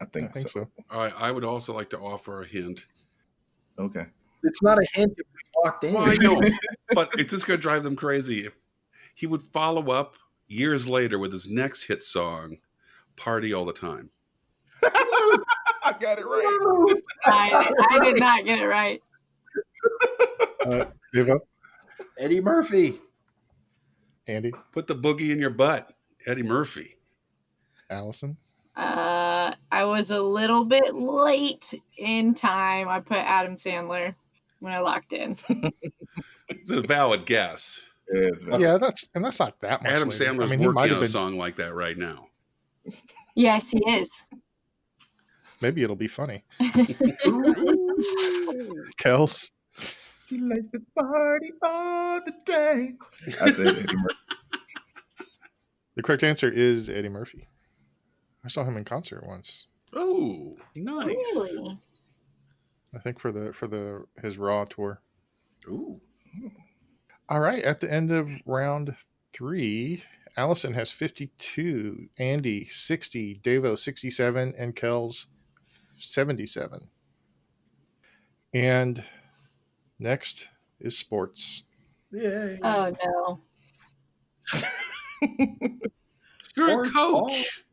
I I think think so. so. All right. I would also like to offer a hint. Okay. It's not a hint if we walked in. Well, I know, but it's just going to drive them crazy if he would follow up years later with his next hit song, "Party All the Time." I got it right. I did not get it right. Devo, Eddie Murphy. Andy, Put the boogie in your butt, Eddie Murphy. Allison. I was a little bit late in time. I put Adam Sandler when I locked in. It's a valid guess. Yeah, it's valid. Yeah, that's not that much. Adam later. Sandler's I mean, he might working have on a been. song like that right now. Yes, he is. Maybe it'll be funny. Kels, She likes to party all the day. I said Eddie Murphy. the correct answer is Eddie Murphy. I saw him in concert once. Oh, nice. Really? I think for his Raw tour. Ooh. All right, at the end of round 3, Allison has 52, Andy 60, Davo 67, and Kels 77. And next is sports. Yay. Oh no. You're a Sport coach.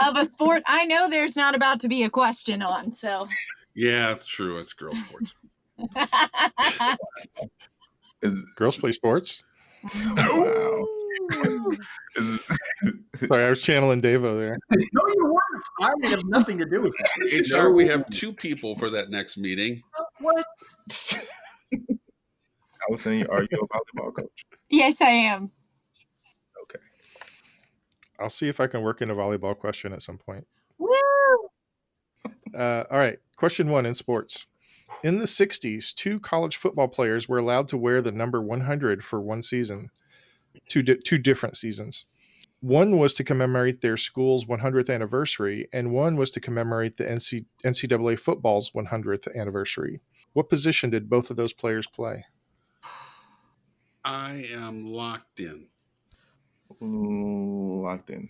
Of a sport I know there's not about to be a question on, so Yeah, that's true. It's girl sports. Is, Girls play sports. wow. Is, Sorry, I was channeling Davo there. No, you weren't. I would have nothing to do with that. HR, we have 2 people for that next meeting. What? Allison, are you a volleyball coach? yes, I am. Okay. I'll see if I can work in a volleyball question at some point. Woo! All right, question 1 in sports. In the 60s, 2 college football players were allowed to wear the number 100 for one season, two different seasons. One was to commemorate their school's 100th anniversary, and one was to commemorate the NCAA football's 100th anniversary. What position did both of those players play? I am locked in. Locked in.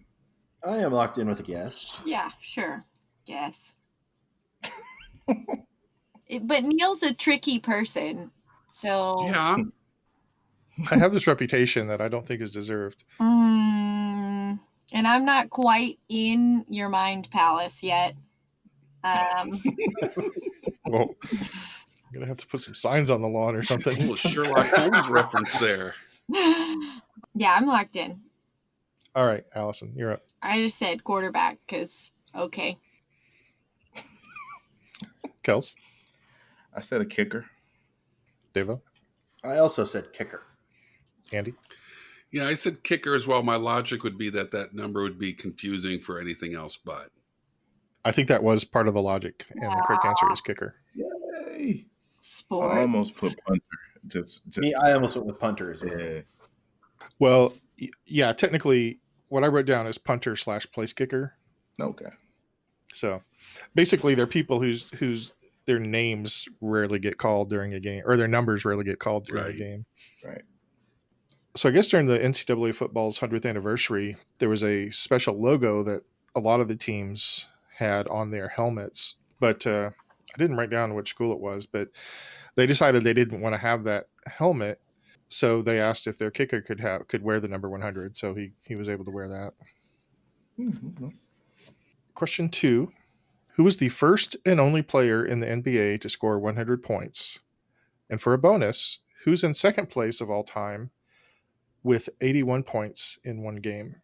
I am locked in with a guess. Yeah, sure. Guess. But Neil's a tricky person, so Yeah. I have this reputation that I don't think is deserved. and I'm not quite in your mind palace yet. Well, I'm going to have to put some signs on the lawn or A something. little Sherlock Holmes reference there. Yeah, I'm locked in. All right, Allison, you're up. I just said quarterback because okay. Kels, I said a kicker. Devo, I also said kicker. Andy. Yeah, I said kicker as well. My logic would be that number would be confusing for anything else but. I think that was part of the logic, and the correct answer is kicker. Yay. Sports. I almost put punter. Just Me, I almost went with punter as well. yeah. Well, yeah, technically, what I wrote down is punter / place kicker. Okay. So basically, they're people whose their names rarely get called during a game, or their numbers rarely get called during a Right. game. Right. So I guess during the NCAA football's 100th anniversary, there was a special logo that a lot of the teams had on their helmets. But I didn't write down which school it was, but they decided they didn't want to have that helmet So they asked if their kicker could wear the number 100. So he was able to wear that. Mm-hmm. Question 2. Who was the first and only player in the NBA to score 100 points? And for a bonus, who's in second place of all time with 81 points in one game?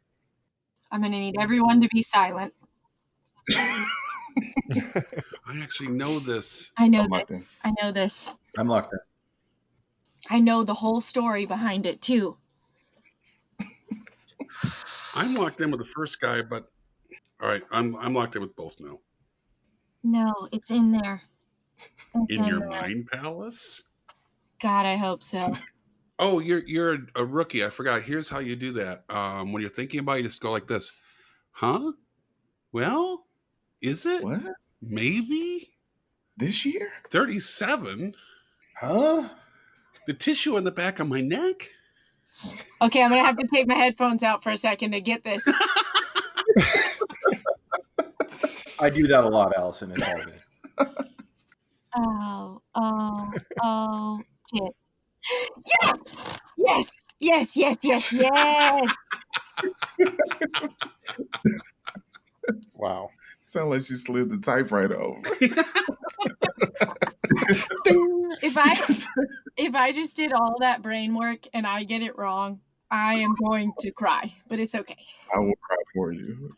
I'm going to need everyone to be silent. I actually know this. I know I'm locked this. in. I know this. I'm locked in. I know the whole story behind it too. I'm locked in with the first guy, but all right, I'm locked in with both now. No, it's in there. It's In your there. mind palace? God, I hope so. Oh, you're a rookie. I forgot. Here's how you do that. When you're thinking about it, you just go like this. Huh? Well, is it? What? Maybe? This year? 37? Huh? The tissue on the back of my neck? Okay, I'm going to have to take my headphones out for a second to get this. I do that a lot, Allison. It's all good. Oh, tip. Yes! Yes! Yes, yes, yes, yes! Wow. Sound like she slid the typewriter over. Ding! If I just did all that brain work and I get it wrong, I am going to cry, but it's okay. I will cry for you.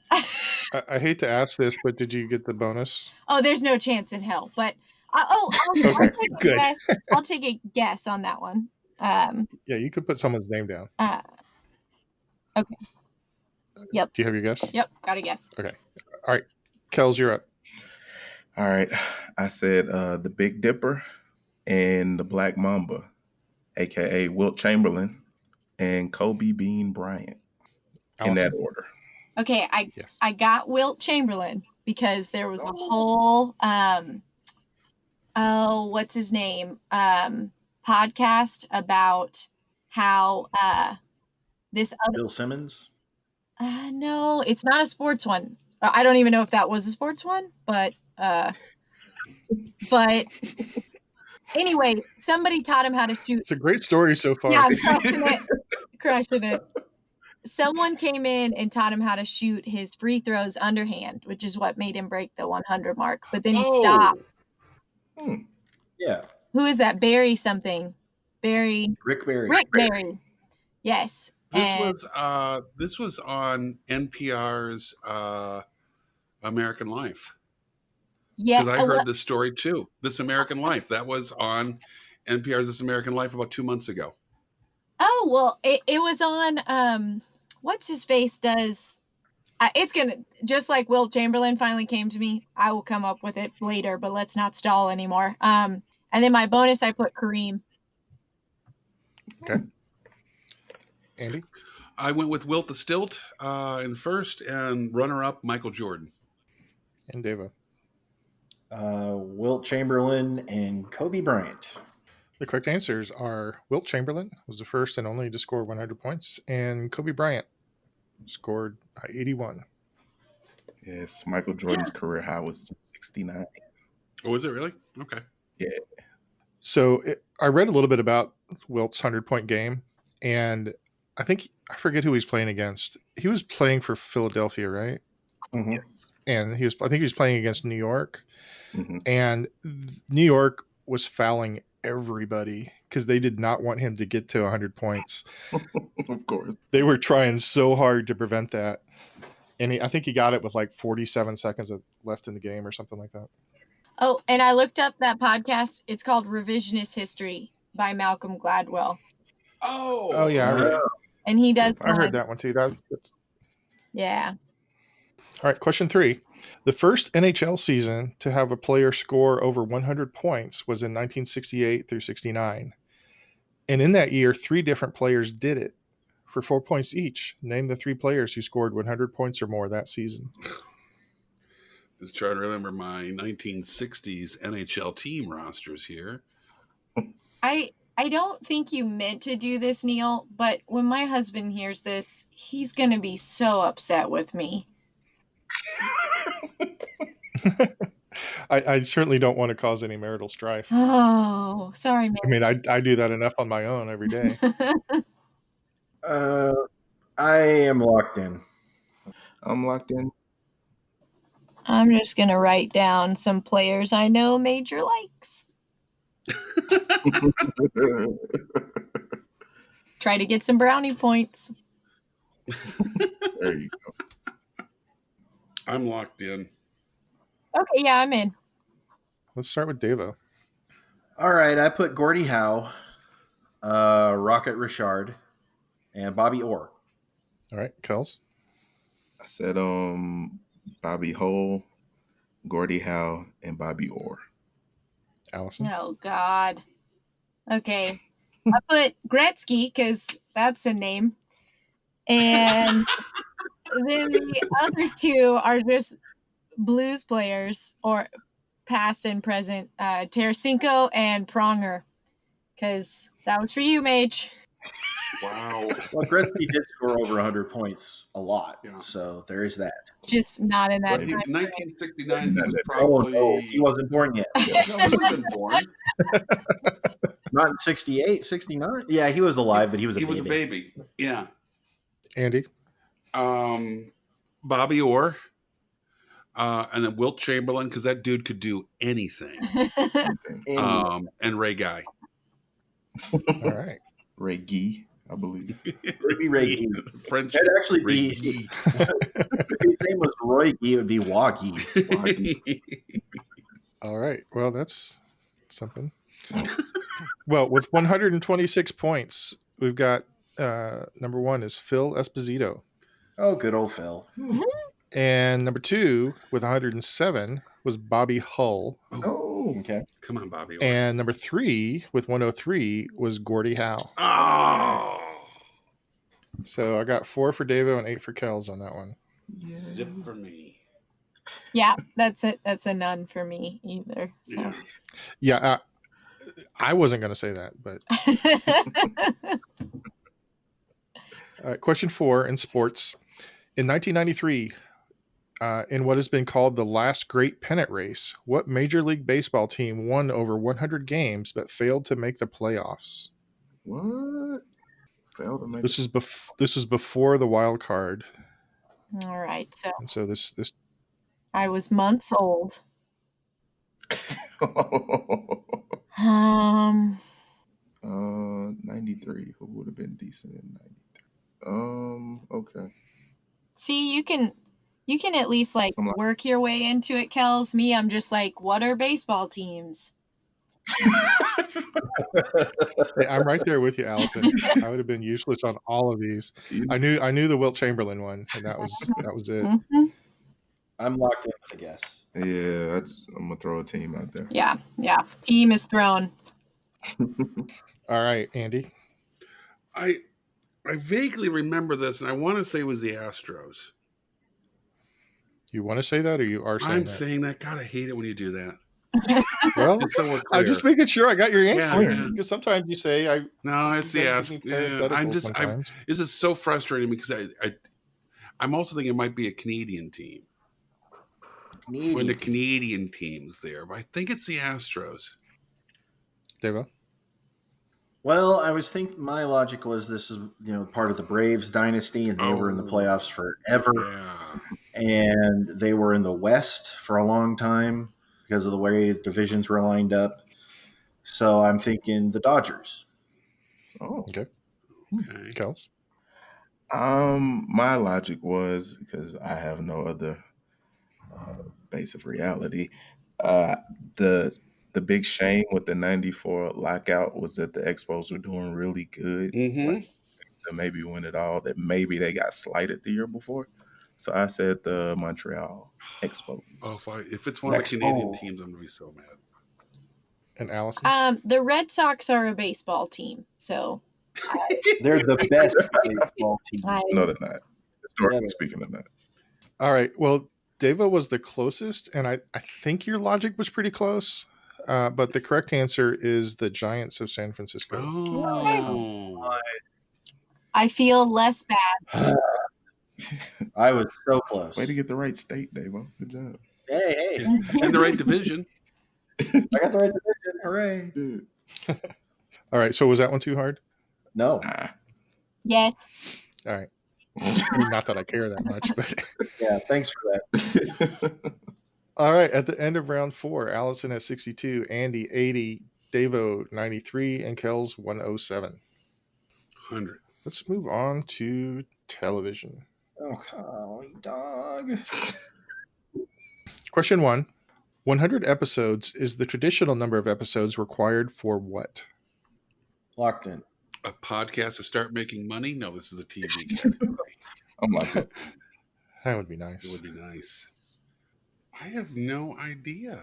I hate to ask this, but did you get the bonus? Oh, there's no chance in hell, but I'll Okay, take a good. guess. I'll take a guess on that one. Yeah, you could put someone's name down. Okay. Yep. Do you have your guess? Yep, got a guess. Okay. All right. Kels, you're up. All right. I said the Big Dipper and the Black Mamba, aka Wilt Chamberlain and Kobe Bean Bryant. In that Allison? order. Okay, Yes. I got Wilt Chamberlain because there was a whole what's his name? Podcast about how this other Bill Simmons. no, it's not a sports one. I don't even know if that was a sports one, but anyway, somebody taught him how to shoot. It's a great story so far. Yeah, I'm crushing it. Someone came in and taught him how to shoot his free throws underhand, which is what made him break the 100 mark. But then he stopped. Yeah. Who is that? Barry something. Barry. Rick Barry. Rick Barry. Yes. This was on NPR's American Life. Yeah. Because I heard this story too. This American Life. That was on NPR's This American Life about 2 months ago. Oh, well, it was on what's his face does it's gonna, just like Wilt Chamberlain finally came to me, I will come up with it later, but let's not stall anymore. And then my bonus, I put Kareem. Okay. Andy? I went with Wilt the Stilt in first, and runner-up Michael Jordan. And Deva? Wilt Chamberlain and Kobe Bryant. The correct answers are Wilt Chamberlain was the first and only to score 100 points, and Kobe Bryant scored 81. Yes, Michael Jordan's career high was 69. Oh, is it really? Okay. Yeah. So I read a little bit about Wilt's 100-point game, and I forget who he's playing against. He was playing for Philadelphia, right? Mm-hmm. Yes. And I think he was playing against New York, Mm-hmm. and New York was fouling everybody because they did not want him to get to 100 points. Of course. They were trying so hard to prevent that. And I think he got it with like 47 seconds left in the game or something like that. Oh, and I looked up that podcast. It's called Revisionist History by Malcolm Gladwell. Oh yeah, I read. And he does. I heard that one too. That's yeah. All right, question 3. The first NHL season to have a player score over 100 points was in 1968 through 69. And in that year, 3 different players did it for 4 points each. Name the 3 players who scored 100 points or more that season. Just trying to remember my 1960s NHL team rosters here. I don't think you meant to do this, Neil, but when my husband hears this, he's going to be so upset with me. I certainly don't want to cause any marital strife. Oh, sorry, I mean, I do that enough on my own every day. I am locked in. I'm locked in. I'm just gonna write down some players I know Major likes. Try to get some brownie points. There you go. I'm locked in. Okay, yeah, I'm in. Let's start with Devo. All right, I put Gordie Howe, Rocket Richard, and Bobby Orr. All right, Kels. I said Bobby Hole, Gordie Howe, and Bobby Orr. Allison. Oh God. Okay, I put Gretzky because that's a name, and then the other two are just blues players or past and present. Tarasenko and Pronger, because that was for you, Mage. Wow. Well, Gretzky did score over 100 points a lot, Yeah. so there is that. Just not in that But time. in 1969, he was Oh probably. no, he wasn't born yet. No, he would have been born. Not in 68, 69? Yeah, he was alive, but he was a He baby. was a baby. Yeah. Andy. Bobby Orr. And then Wilt Chamberlain, because that dude could do anything. And Ray Guy. All right. Ray Guy, I believe. Maybe Ray Guy. French. It'd actually Ray be, if his name was Roy Guy, it would be Waggy. All right. Well, that's something. Well, with 126 points, we've got number one is Phil Esposito. Oh, good old Phil. And number two with 107 was Bobby Hull. Oh, Okay. Come on, Bobby Orr. And number three with 103 was Gordie Howe. Oh. So I got 4 for Devo and 8 for Kels on that one. yeah. Zip for me. Yeah, that's it. That's a none for me either. So. Yeah, I wasn't going to say that, but question 4 in sports. In 1993, in what has been called the last great pennant race, what Major League Baseball team won over 100 games but failed to make the playoffs? What? Failed to make This is before the wild card. All right. So And so this I was months old. 93. Who would have been decent in 93? Okay. See, you can at least like work your way into it, Kels. Me, I'm just like, what are baseball teams? Hey, I'm right there with you, Allison. I would have been useless on all of these. I knew the Wilt Chamberlain one, and that was it. Mm-hmm. I'm locked in with a guess. Yeah, I'm gonna throw a team out there. Yeah. Team is thrown. All right, Andy. I vaguely remember this, and I want to say it was the Astros. You want to say that, or you are saying I'm that? saying that. God, I hate it when you do that. Well, Just so we're I'm clear. just making sure I got your answer. Yeah. Because sometimes you say No, it's the Astros. Yeah, this is so frustrating because I'm also thinking it might be a Canadian team. When the Canadian team's there, but I think it's the Astros. Devo? Well, I was thinking my logic was this is part of the Braves dynasty, and they were in the playoffs forever, and they were in the West for a long time because of the way the divisions were lined up. So I'm thinking the Dodgers. Oh, okay. Kels? My logic was, because I have no other base of reality, the big shame with the 94 lockout was that the Expos were doing really good. Like, to maybe win it all, that maybe they got slighted the year before. So I said the Montreal Expos. Oh, if it's one of the Canadian teams, I'm going to be so mad. And Allison? The Red Sox are a baseball team, so they're the best baseball team. No, they're not. Historically speaking, they're not. All right. Well, Devo was the closest, and I think your logic was pretty close. But the correct answer is the Giants of San Francisco. Oh. I feel less bad. I was so close. Way to get the right state, Devo. Good job. Hey, It's in the right division. I got the right division. Hooray! Dude. All right. So was that one too hard? No. Nah. Yes. All right. I mean, not that I care that much, but Yeah, thanks for that. all right. At the end of round 4, Allison at 62, Andy 80, Davo 93, and Kells 107. 100. Let's move on to television. Oh, golly, dog. Question 1. 100 episodes is the traditional number of episodes required for what? Locked in. A podcast to start making money? No, this is a TV. I'm like, That would be It nice. would be nice. I have no idea.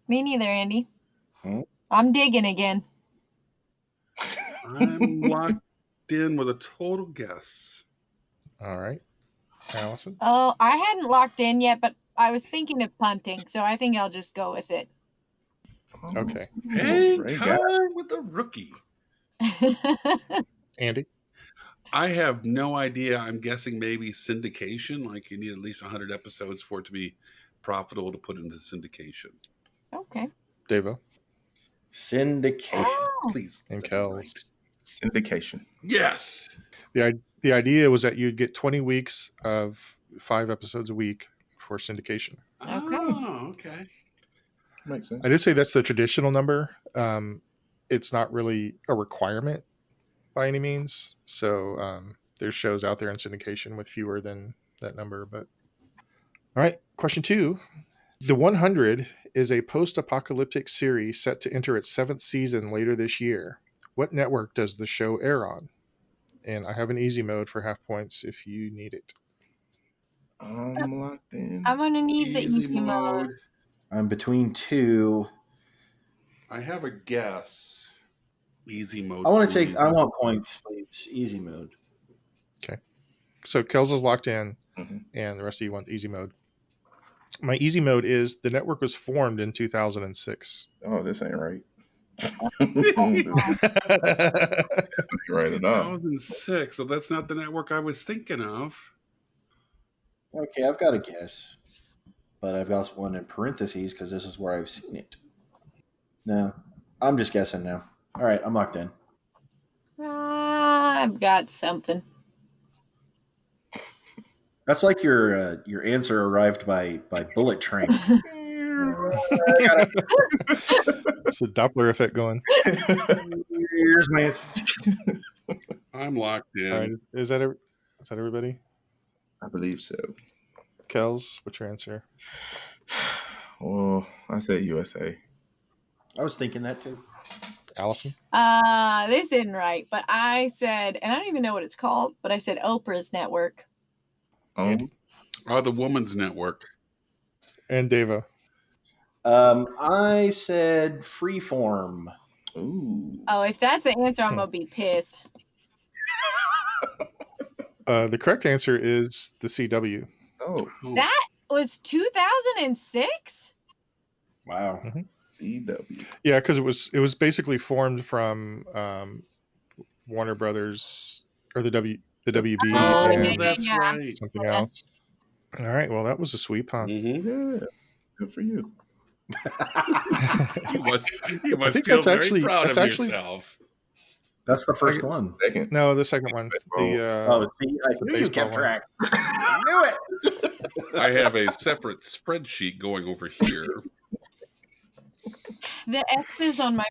Me neither, Andy. Hmm? I'm digging again. I'm locked in with a total guess. All right. Allison? Oh, I hadn't locked in yet, but I was thinking of punting, so I think I'll just go with it. Okay. Hang great time guy. with the rookie. Andy? I have no idea. I'm guessing maybe syndication. Like you need at least 100 episodes for it to be profitable to put into syndication. Okay. Davo? Syndication. Oh, Please. And let me Kells? write. Syndication. Yes. The idea was that you'd get 20 weeks of 5 episodes a week for syndication. Okay. Oh, okay. Makes sense. I did say that's the traditional number. It's not really a requirement by any means. So there's shows out there in syndication with fewer than that number. But all right, question 2. The 100 is a post-apocalyptic series set to enter its 7th season later this year. What network does the show air on? And I have an easy mode for half points if you need it. I'm locked in. I'm gonna need the Easy easy mode. mode. I'm between two. I have a guess. Easy mode. I want to please. take. I want points, please. Easy mode. So Kells is locked in, Mhm. and the rest of you want the easy mode. My easy mode is the network was formed in 2006. Oh, this ain't right. This ain't right at all. 2006. So that's not the network I was thinking of. Okay, I've got a guess, but I've got one in parentheses because this is where I've seen it. No, I'm just guessing now. All right, I'm locked in. I've got something. That's like your answer arrived by bullet train. It's a Doppler effect going. Here's my answer. I'm locked in. All right, is that everybody? I believe so. Kells, what's your answer? Well, I said USA. I was thinking that too. Allison? This isn't right, but I said, and I don't even know what it's called, but I said Oprah's network. Andy? The Woman's Network. And Davo? I said Freeform. Ooh. Oh, if that's the answer, I'm gonna be pissed. The correct answer is the CW. Oh, That was 2006? Wow. CW. Yeah, because it was basically formed from Warner Brothers or the WB Oh, and that's yeah. right. something Yeah. else. All right, well that was a sweep, huh? Mm-hmm. Yeah. Good for you. You must think feel that's very actually- proud that's of actually- yourself. That's the first one. Second. No, the second one. The Oh, see, I knew you baseball kept one. track. I knew it. I have a separate spreadsheet going over here. The X's on my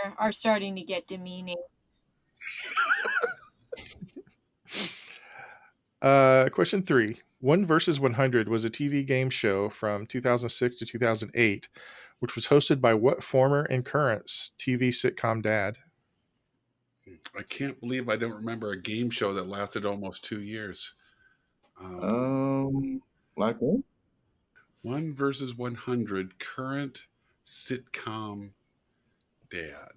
finger are starting to get demeaning. Question 3. 1 versus 100 was a TV game show from 2006 to 2008, which was hosted by what former and current TV sitcom dad? I can't believe I don't remember a game show that lasted almost 2 years. Like what? 1 versus 100 current sitcom dad.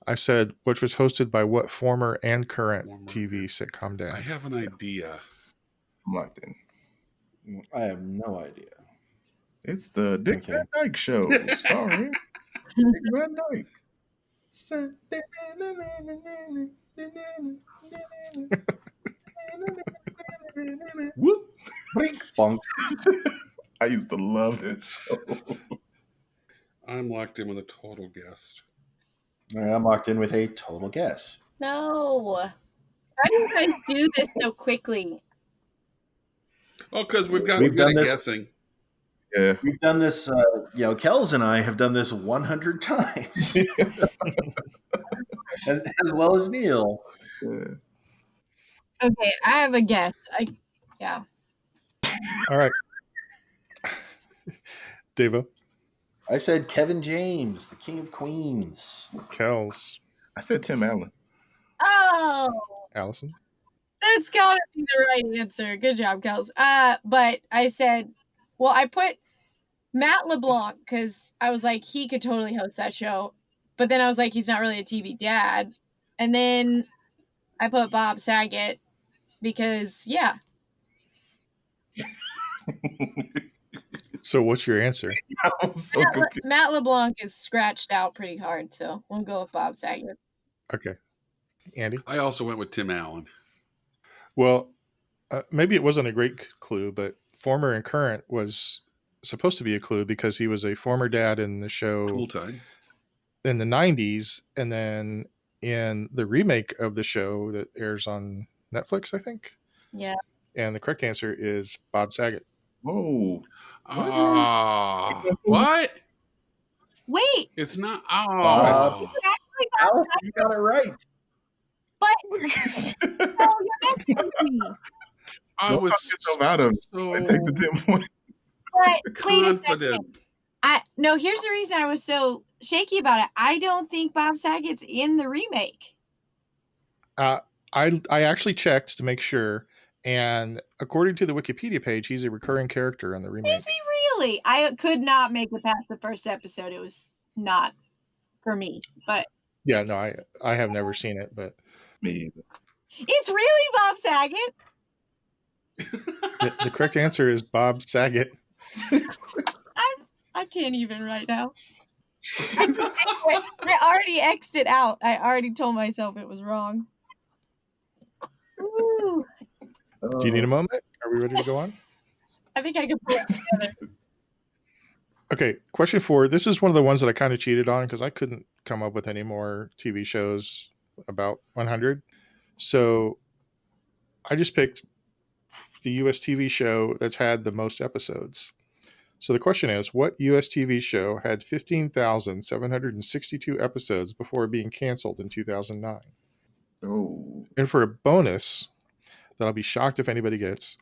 I said, which was hosted by what former and current Former. TV sitcom dad? I have an idea. I'm locked in. I have no idea. It's the Dick Okay. Van Dyke Show, starring Dick Van Dyke. Whoop. Blink, bonk. I used to love this show. I'm locked in with a total guest. All right, I'm locked in with a total guess. No. Why do you guys do this so quickly? Oh, because we've got We've good done at this. guessing. Yeah. We've done this. Kels and I have done this 100 times, as well as Neil. Yeah. Okay, I have a guess. Yeah. All right. Devo, I said Kevin James, the King of Queens. Kels, I said Tim Allen. Oh, Allison. that's gotta be the right answer. Good job, Kels. But I said, well, I put Matt LeBlanc because I was like, he could totally host that show. But then I was like, he's not really a TV dad. And then I put Bob Saget because, yeah. So what's your answer? I'm so confused. Matt LeBlanc is scratched out pretty hard, so we'll go with Bob Saget. Okay. Andy? I also went with Tim Allen. Well, maybe it wasn't a great clue, but former and current was supposed to be a clue because he was a former dad in the show Tool Time. in the 90s, and then in the remake of the show that airs on Netflix, I think. Yeah. And the correct answer is Bob Saget. Whoa. What? Wait, It's not. Bob. actually, Allison, you got it right. but no, you're messing with me. I Don't was talk yourself out of it. so I take the 10 points. But wait a second. confident. No, here's the reason I was so shaky about it. I don't think Bob Saget's in the remake. I actually checked to make sure, and according to the Wikipedia page, he's a recurring character in the remake. Is he really? I could not make it past the first episode. It was not for me. But Yeah, no, I have never seen it, but Me either. it's really Bob Saget. the correct answer is Bob Saget. I can't even right now. I already X'd it out. I already told myself it was wrong. Ooh, Do you need a moment? Are we ready to go on? I think I can pull it together. Okay, question 4. This is one of the ones that I kind of cheated on because I couldn't come up with any more TV shows about 100. So I just picked the US TV show that's had the most episodes. So the question is, what US TV show had 15,762 episodes before being canceled in 2009? Oh. And for a bonus that I'll be shocked if anybody gets,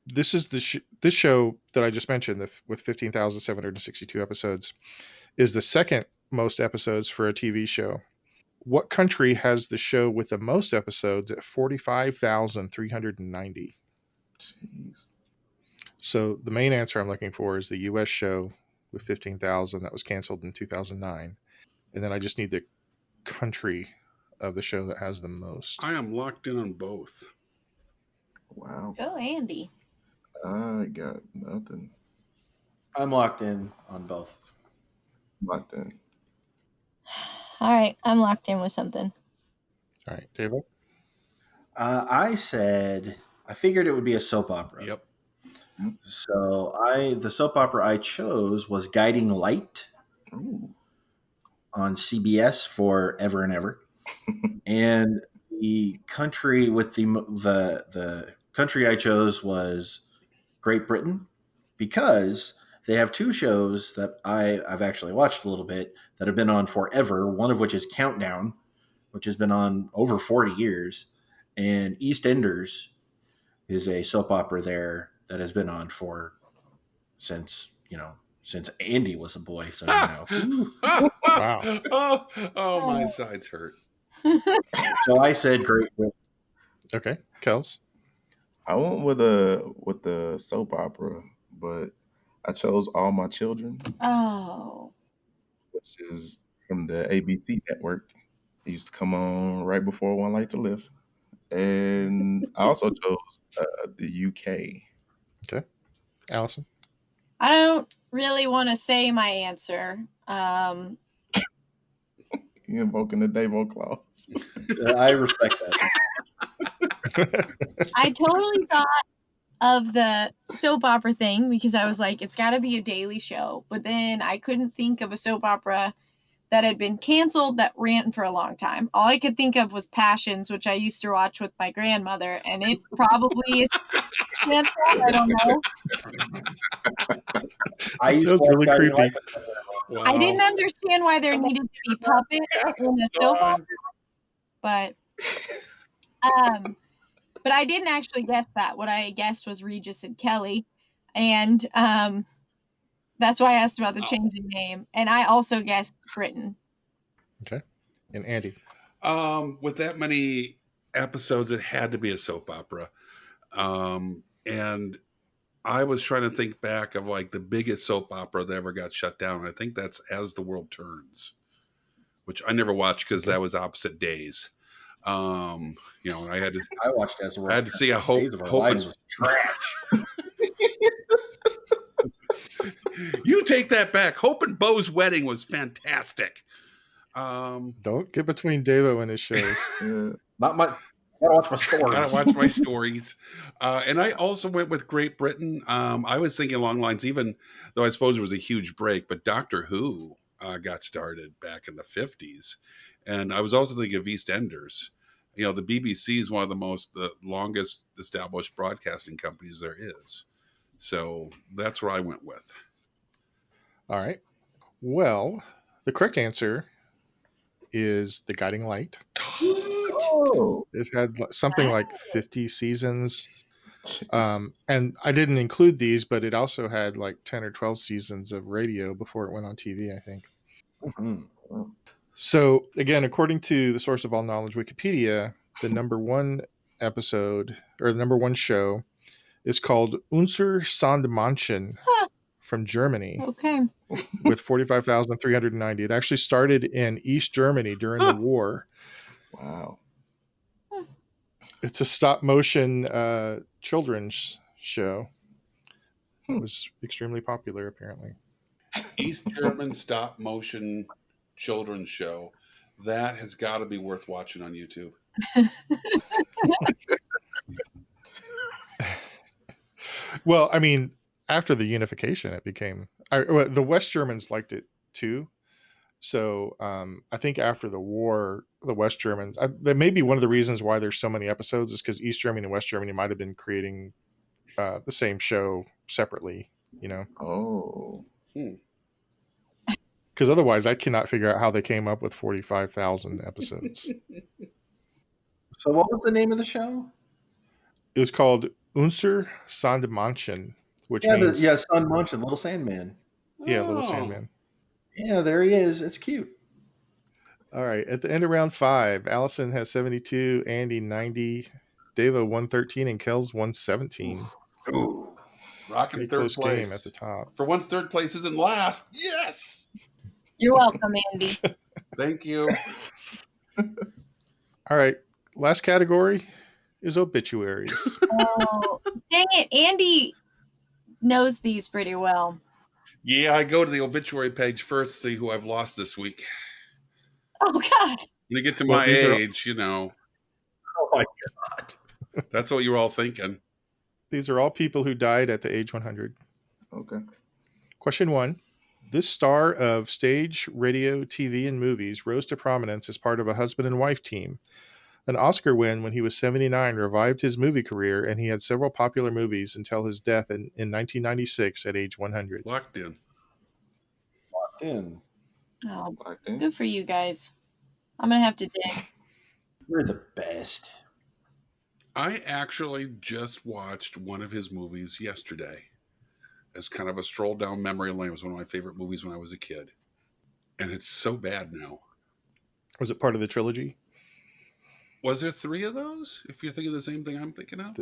this is this show that I just mentioned with 15,762 episodes is the second most episodes for a TV show. What country has the show with the most episodes at 45,390? Jeez. So the main answer I'm looking for is the US show with 15,000 that was canceled in 2009. And then I just need the country of the show that has the most. I am locked in on both. Wow. Go, Andy. I got nothing. I'm locked in on both. Locked in. All right, I'm locked in with something. All right, David? I figured it would be a soap opera. Yep. So the soap opera I chose was Guiding Light Ooh. on CBS for Ever and Ever, and the country with the country I chose was Great Britain because they have two shows that I've actually watched a little bit that have been on forever. One of which is Countdown, which has been on over 40 years, and EastEnders is a soap opera there that has been on since Andy was a boy. So Wow. My sides hurt. So I said Great Britain. Okay, Kels? I went with the soap opera, but I chose All My Children, Oh. which is from the ABC network. It used to come on right before One Life to Live. And I also chose the UK. Okay. Allison? I don't really want to say my answer. You invoking the Davo clause. I respect that. I totally thought of the soap opera thing because I was like, it's got to be a daily show. But then I couldn't think of a soap opera that had been canceled that ran for a long time. All I could think of was Passions, which I used to watch with my grandmother, and it probably is canceled. I don't know. I That used to sounds watch really Guiding creepy. Light. Wow. I didn't understand why there needed to be puppets in a soap opera, but but I didn't actually guess that. What I guessed was Regis and Kelly, and that's why I asked about the changing name. And I also guessed Britain. Okay. And Andy. With that many episodes, it had to be a soap opera. And I was trying to think back of like the biggest soap opera that ever got shut down. I think that's As the World Turns, which I never watched because that was opposite days. You know, I watched As the World I had to Turns. see a Hope. Days of Our Hope Lives was, was trash. you take that back. Hope and Bo's wedding was fantastic. Don't get between Davo and his shows. Not much. I gotta watch my stories. Gotta watch my stories. And I also went with Great Britain. I was thinking along lines, even though I suppose it was a huge break, but Doctor Who got started back in the 50s. And I was also thinking of EastEnders. You know, the BBC is one of the longest established broadcasting companies there is. So that's where I went with. All right. Well, the correct answer is The Guiding Light. Oh, It had something like 50 seasons. And I didn't include these, but it also had like 10 or 12 seasons of radio before it went on TV, I think. Mm-hmm. So, again, according to the source of all knowledge, Wikipedia, the number one episode or the number one show is called Unser Sondermanchen from Germany. Okay. With 45,390. It actually started in East Germany during the war. wow. It's a stop motion children's show. It was extremely popular, apparently. East German stop motion children's show. That has got to be worth watching on YouTube. Well, I mean, after the unification, it became the West Germans liked it too. So I think after the war, the West Germans, that may be one of the reasons why there's so many episodes is because East Germany and West Germany might have been creating the same show separately, you know? Oh. Because otherwise, I cannot figure out how they came up with 45,000 episodes. So what was the name of the show? It was called Unser Sandmanchen, which Yeah, means Son Munchin, Little Sandman. yeah, Little Oh. Sandman. Yeah, there he is. It's cute. All right. At the end of round 5, Allison has 72, Andy 90, Dava 113, and Kells 117. Ooh. Rocking Pretty third close place. game at the top. For once, third place isn't last. Yes. You're welcome, Andy. Thank you. All right. Last category is obituaries. Oh, dang it. Andy knows these pretty well. Yeah, I go to the obituary page first to see who I've lost this week. Oh, God. When you get to Well, my these are- age, you know, Oh my God. that's what you're all thinking. These are all people who died at the age 100. Okay. Question 1. This star of stage, radio, TV, and movies rose to prominence as part of a husband and wife team. An Oscar win when he was 79 revived his movie career, and he had several popular movies until his death in 1996 at age 100. Locked in. Locked in. Oh, Locked in. good for you guys. I'm going to have to dig. You're the best. I actually just watched one of his movies yesterday as kind of a stroll down memory lane. It was one of my favorite movies when I was a kid. And it's so bad now. Was it part of the trilogy? Was there 3 of those? If you're thinking the same thing I'm thinking of?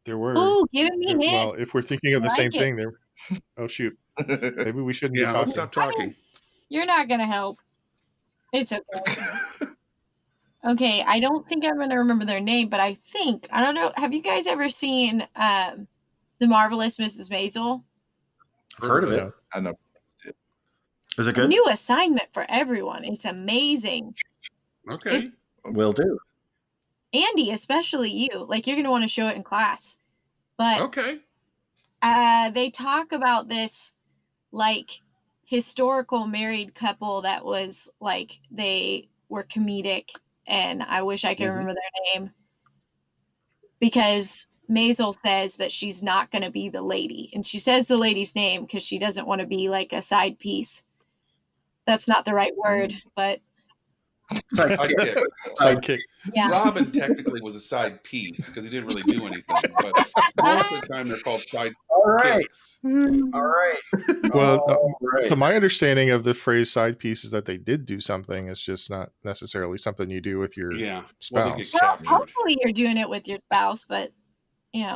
There were. Ooh, giving me hints. Well, if we're thinking of the I same like it. thing, there. Oh shoot! Maybe we shouldn't Yeah, be let's talking. stop talking. You're not going to help. It's okay. Okay, I don't think I'm going to remember their name, but I don't know. Have you guys ever seen The Marvelous Mrs. Maisel? Heard of it. No. I know. Is it A good? new assignment for everyone. It's amazing. Okay. Will do. Andy, especially you. Like, you're going to want to show it in class. But Okay. They talk about this like historical married couple that was like they were comedic, and I wish I could remember their name, because Maisel says that she's not going to be the lady, and she says the lady's name because she doesn't want to be like a side piece. That's not the right word, but Sidekick. Sidekick. yeah. Robin technically was a side piece because he didn't really do anything, but most of the time they're called side All right. kicks. All right. Well, All right. so my understanding of the phrase side piece is that they did do something. It's just not necessarily something you do with your Yeah. Well, they get spouse. Well, captured. hopefully you're doing it with your spouse, but maybe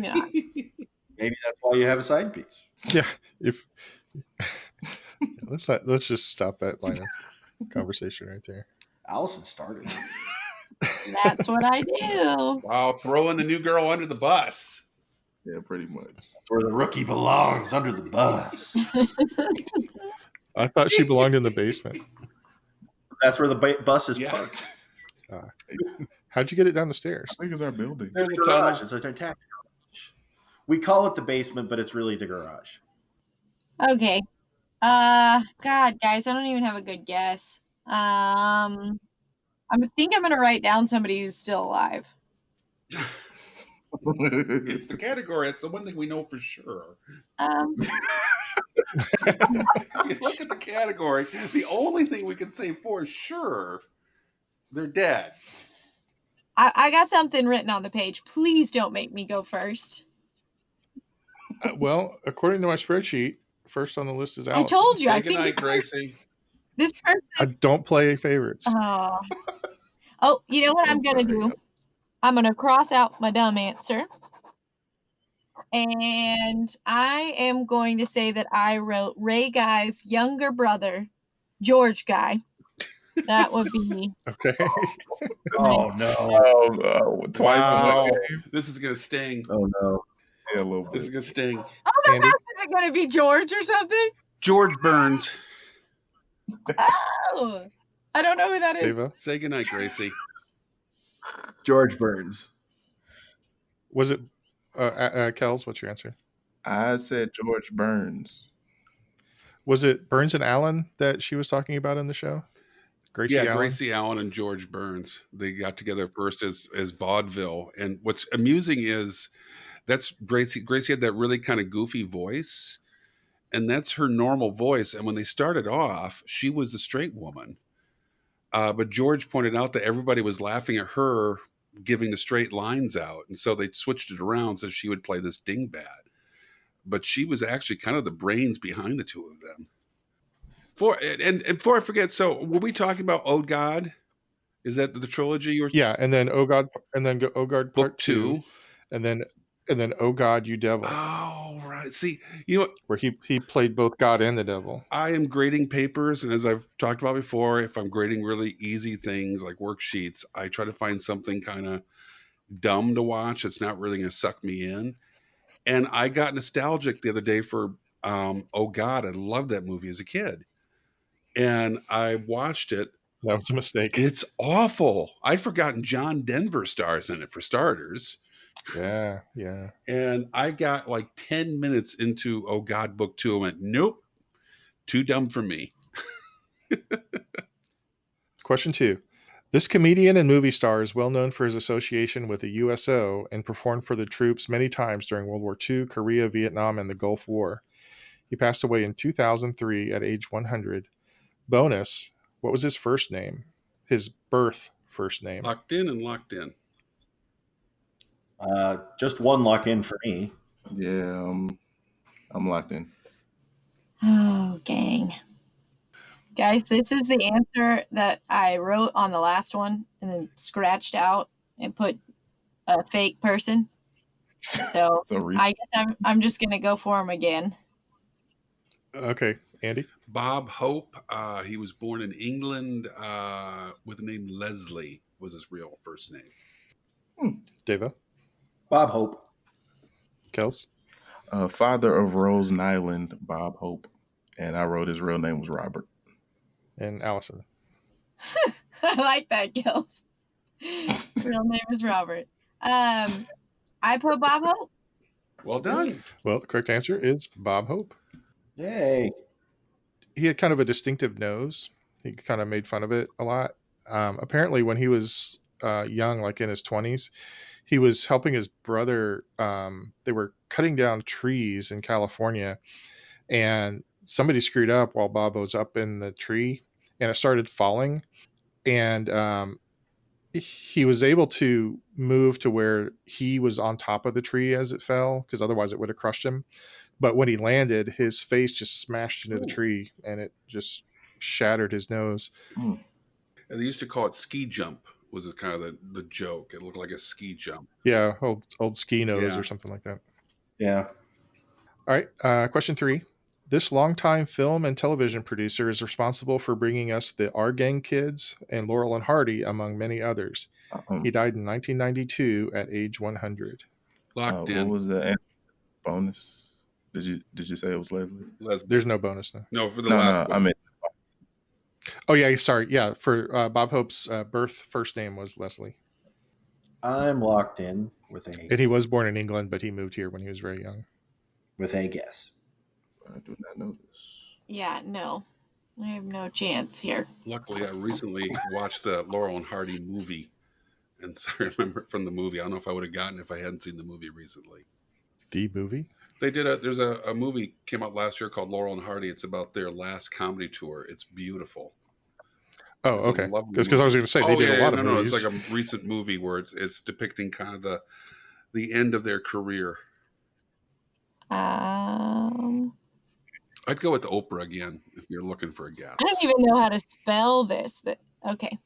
not. Maybe that's why you have a side piece. Yeah. If let's just stop that line of conversation right there. Allison started. That's what I do. Wow, throwing the new girl under the bus. Yeah, pretty much. That's where the rookie belongs, under the bus. I thought she belonged in the basement. That's where the bus is Yeah. parked. How'd you get it down the stairs? How big is our building? There's a Garage. tunnel. It's an attached garage. We call it the basement, but it's really the garage. Okay. God, guys, I don't even have a good guess. I think I'm gonna write down somebody who's still alive. It's the category. It's the one thing we know for sure. If you look at the category, the only thing we can say for sure, they're dead. I got something written on the page. Please don't make me go first. Well, according to my spreadsheet, first on the list is I Allison. told you. Say I think goodnight, Gracie. this person. I don't play favorites. Oh, you know what I'm gonna sorry. do? I'm gonna cross out my dumb answer, and I am going to say that I wrote Ray Guy's younger brother, George Guy. That would be. Okay. Oh, no. Twice in Wow. one game. This is gonna sting. Oh, no. Yeah, a little This is bit. gonna sting. Oh my Andy? gosh, is it gonna be George or something? George Burns. Oh, I don't know who that is. Deva? Say goodnight, Gracie. George Burns. Was it Kels? What's your answer? I said George Burns. Was it Burns and Allen that she was talking about in the show? Gracie Allen? Gracie Allen and George Burns. They got together first as vaudeville. And what's amusing is that's Gracie. Gracie had that really kind of goofy voice, and that's her normal voice. And when they started off, she was a straight woman. But George pointed out that everybody was laughing at her giving the straight lines out. And so they switched it around so she would play this dingbat. But she was actually kind of the brains behind the two of them. And before I forget, so were we talking about Oh God? Is that the trilogy you were? Yeah, and then Oh God, and then Oh God Part Book 2, and then Oh God, You Devil, Oh, right. See, you know what? where he played both God and the devil. I am grading papers, and as I've talked about before, if I'm grading really easy things like worksheets, I try to find something kind of dumb to watch that's not really going to suck me in. And I got nostalgic the other day for Oh God, I loved that movie as a kid. And I watched it. That was a mistake. It's awful. I'd forgotten John Denver stars in it, for starters. Yeah. And I got like 10 minutes into Oh God Book 2. I went, nope, too dumb for me. Question 2. This comedian and movie star is well known for his association with the USO and performed for the troops many times during World War II, Korea, Vietnam, and the Gulf War. He passed away in 2003 at age 100. Bonus, what was his first name? His birth first name. Locked in and locked in. Just one lock in for me. Yeah, I'm locked in. Oh, gang. Guys, this is the answer that I wrote on the last one and then scratched out and put a fake person. So I guess I'm just going to go for him again. Okay, Andy? Bob Hope. He was born in England with the name Leslie was his real first name. Deva? Bob Hope. Kels? Father of Rose Nyland, Bob Hope. And I wrote his real name was Robert. And Allison? I like that, Gils. Real name is Robert. I put Bob Hope. Well done. Well, the correct answer is Bob Hope. Yay. He had kind of a distinctive nose. He kind of made fun of it a lot. Apparently, when he was young, like in his 20s, he was helping his brother. They were cutting down trees in California, and somebody screwed up while Bob was up in the tree, and it started falling. And he was able to move to where he was on top of the tree as it fell, because otherwise it would have crushed him. But when he landed, his face just smashed into the tree, and it just shattered his nose. Mm. And they used to call it ski jump. Was kind of the joke. It looked like a ski jump. Yeah, old ski nose Yeah. or something like that. Yeah. All right, question 3. This longtime film and television producer is responsible for bringing us the Our Gang Kids and Laurel and Hardy, among many others. He died in 1992 at age 100. Locked in. What was the bonus? Did you say it was Leslie? There's no bonus now. No, for the last one. I meant. Oh yeah, sorry. Yeah, for Bob Hope's first name was Leslie. I'm locked in with And he was born in England, but he moved here when he was very young. a guess. I do not know this. Yeah, no. I have no chance here. Luckily, I recently watched the Laurel and Hardy movie, and so I remember it from the movie. I don't know if I would have gotten it if I hadn't seen the movie recently. The movie? They did there's a movie came out last year called Laurel and Hardy. It's about their last comedy tour. It's beautiful. Oh, It's okay. Because I was going to say they did a lot of movies. No, it's like a recent movie where it's depicting kind of the end of their career. I'd go with Oprah again if you're looking for a guess. I don't even know how to spell this. Okay.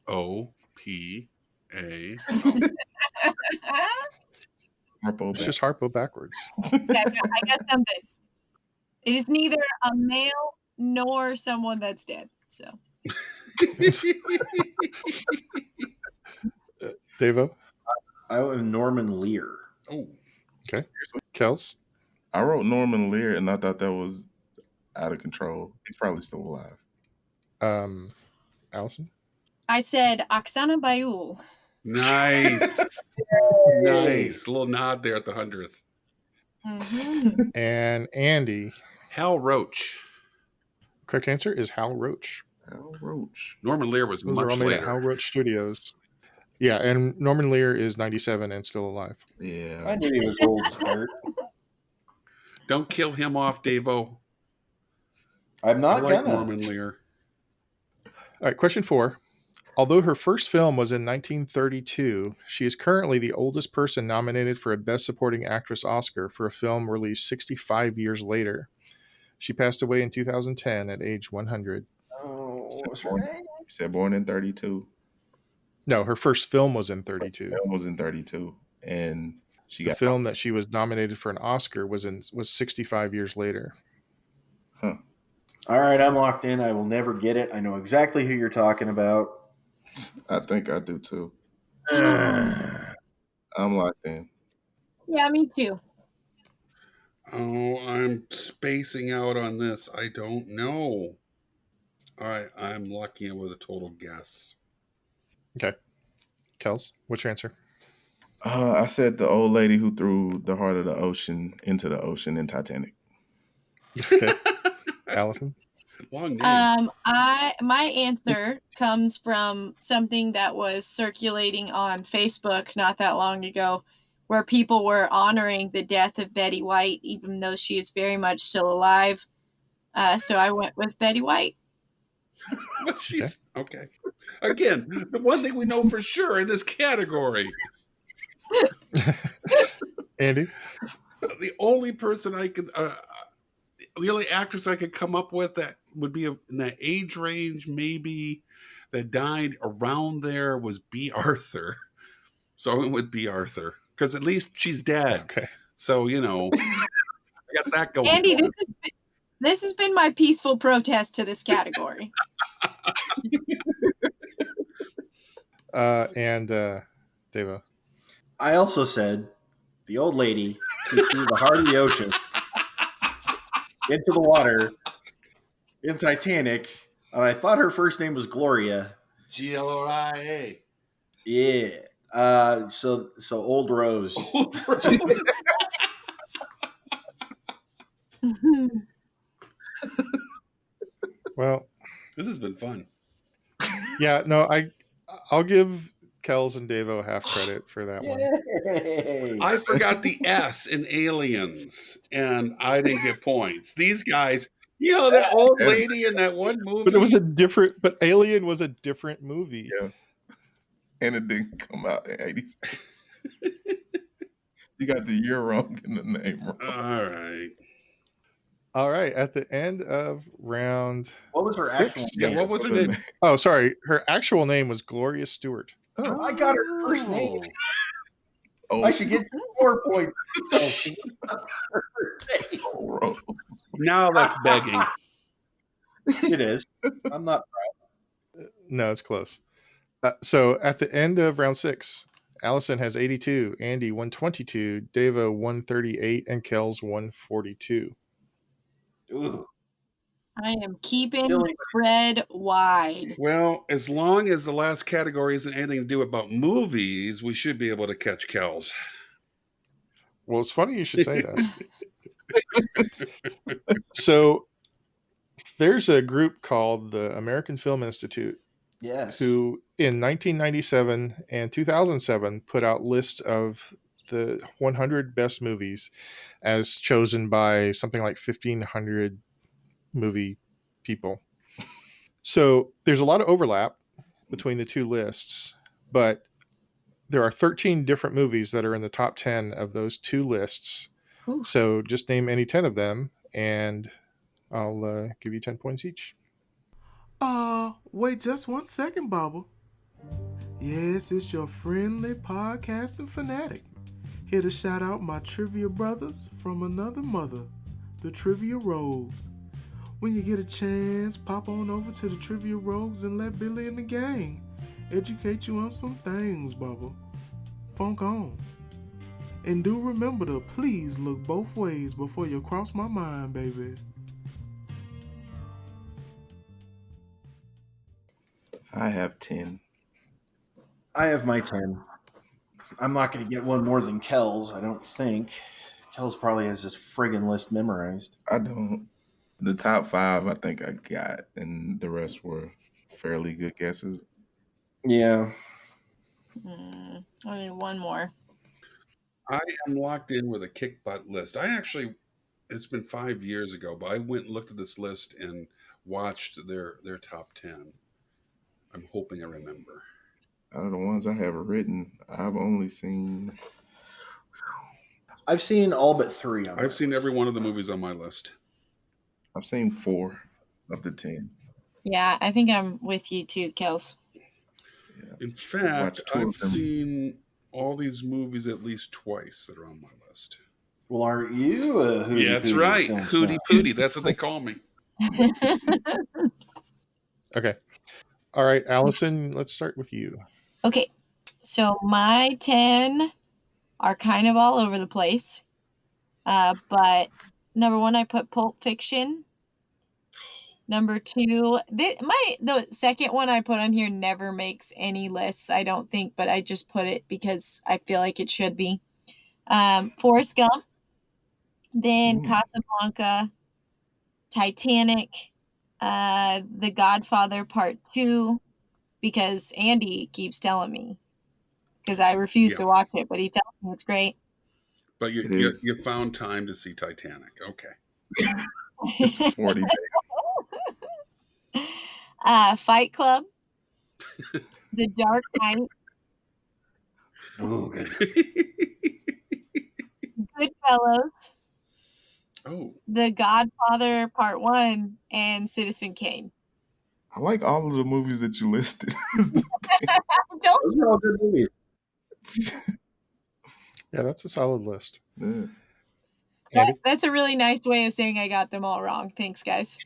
O-P-A. Harpo. It's just Harpo backwards. Yeah, I got something. It is neither a male nor someone that's dead. So. Devo? I went with Norman Lear. Oh. Okay. Kels? I wrote Norman Lear, and I thought that was out of control. He's probably still alive. Allison? I said Oksana Bayul. Nice. Nice. A little nod there at the 100th. Mm-hmm. And Andy? Hal Roach. Correct answer is Hal Roach. Hal Roach. Norman Lear was Those much are all made later. at Hal Roach Studios. Yeah, and Norman Lear is 97 and still alive. Yeah. I knew he was old as dirt. Don't kill him off, Davo. I'm not I like gonna. Norman Lear. All right, question 4. Although her first film was in 1932, she is currently the oldest person nominated for a Best Supporting Actress Oscar for a film released 65 years later. She passed away in 2010 at age 100. Oh, what's her Born, name? you said born in 32. No, her first film was in 32. Film was in 32, and she The got film that she was nominated for an Oscar was 65 years later. Huh. All right, I'm locked in. I will never get it. I know exactly who you're talking about. I think I do too. I'm I'm locked in. Yeah, me too. Oh, I'm spacing out on this. I don't know. All right, I'm locking in with a total guess. Okay. Kels, what's your answer? I said the old lady who threw the heart of the ocean into the ocean in Titanic. Okay. Allison? Long name. My answer comes from something that was circulating on Facebook not that long ago, where people were honoring the death of Betty White, even though she is very much still alive. So I went with Betty White. But she's okay. Again, the one thing we know for sure in this category. Andy? The only person I could, the only actress I could come up with that would be in that age range, maybe that died around there was B. Arthur. So I went with B. Arthur because at least she's dead. Okay. So I got that going. Andy, this has been my peaceful protest to this category. And Devo? I also said the old lady who threw the heart of the ocean into the water in Titanic, and I thought her first name was Gloria. Gloria. Yeah. So Old Rose. Well, This has been fun. yeah, no, I'll give Kells and Davo half credit for that one. Yay! I forgot the S in Aliens, and I didn't get points. These guys, that old lady in that one movie. But it was but Alien was a different movie. Yeah. And it didn't come out in 86. You got the year wrong and the name wrong. All right. All right, at the end of round What was her 6. actual Yeah, name? what was her What's her name? name? Oh, sorry. Her actual name was Gloria Stewart. Oh, I got her first name. oh, I should get 4 points. Rose. Now that's begging. It is. I'm not. No, it's close. So at the end of round 6, Allison has 82, Andy 122, Davo 138, and Kells 142. Ooh. I am keeping Still- the spread wide. Well, as long as the last category isn't anything to do about movies, we should be able to catch Kells. Well, it's funny you should say that. So there's a group called the American Film Institute Yes. who in 1997 and 2007 put out lists of the 100 best movies as chosen by something like 1,500 movie people. So there's a lot of overlap between the two lists, but there are 13 different movies that are in the top 10 of those two lists. Ooh. So just name any 10 of them, and I'll give you 10 points each. Wait just 1 second, Bubba. Yes, it's your friendly podcasting fanatic. Here to shout out my trivia brothers from another mother, the Trivia Rogues. When you get a chance, pop on over to the Trivia Rogues and let Billy and the gang educate you on some things, Bubba. Funk on. And do remember to please look both ways before you cross my mind, baby. I have 10. I have my 10. I'm not going to get one more than Kells, I don't think. Kells probably has this friggin' list memorized. I don't. The top 5 I think I got, and the rest were fairly good guesses. Yeah. I need one more. I am locked in with a kick butt list. It's been 5 years ago, but I went and looked at this list and watched their top 10. I'm hoping I remember. Out of the ones I have written, I've only seen. I've seen all but 3 on I've that seen list. every one of the movies on my list. I've seen 4 of the 10. Yeah, I think I'm with you too, Kels. Yeah. In fact, watched 2 I've of them. seen all these movies at least twice that are on my list. Well, aren't you a hootie Yeah, that's pootie right. film Hootie snob? Pootie. That's what they call me. Okay. All right, Allison, let's start with you. Okay, so my 10 are kind of all over the place. But number 1, I put Pulp Fiction. Number 2, the second one I put on here never makes any lists, I don't think, but I just put it because I feel like it should be. Forrest Gump, then Casablanca, Titanic, The Godfather Part 2, because Andy keeps telling me, because I refuse to watch it, but he tells me it's great. But It is. you found time to see Titanic. Okay. It's 40 days. Fight Club, The Dark Knight, Ooh, good. Goodfellas, Oh, The Godfather Part 1, and Citizen Kane. I like all of the movies that you listed. Don't Those are all good movies. Yeah, that's a solid list. Yeah. Andy? That's a really nice way of saying I got them all wrong. Thanks, guys.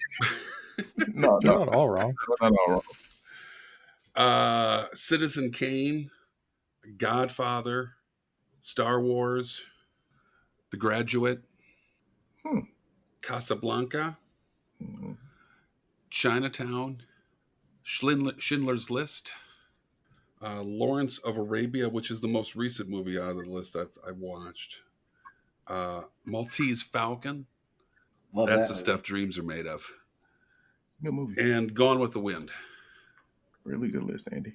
No, They're not all wrong. not all wrong. Citizen Kane, Godfather, Star Wars, The Graduate, Casablanca, Chinatown, Schindler's List, Lawrence of Arabia, which is the most recent movie out of the list I've watched, Maltese Falcon, Love That's that the movie. stuff dreams are made of. It's a good movie. And Gone with the Wind. Really good list, Andy.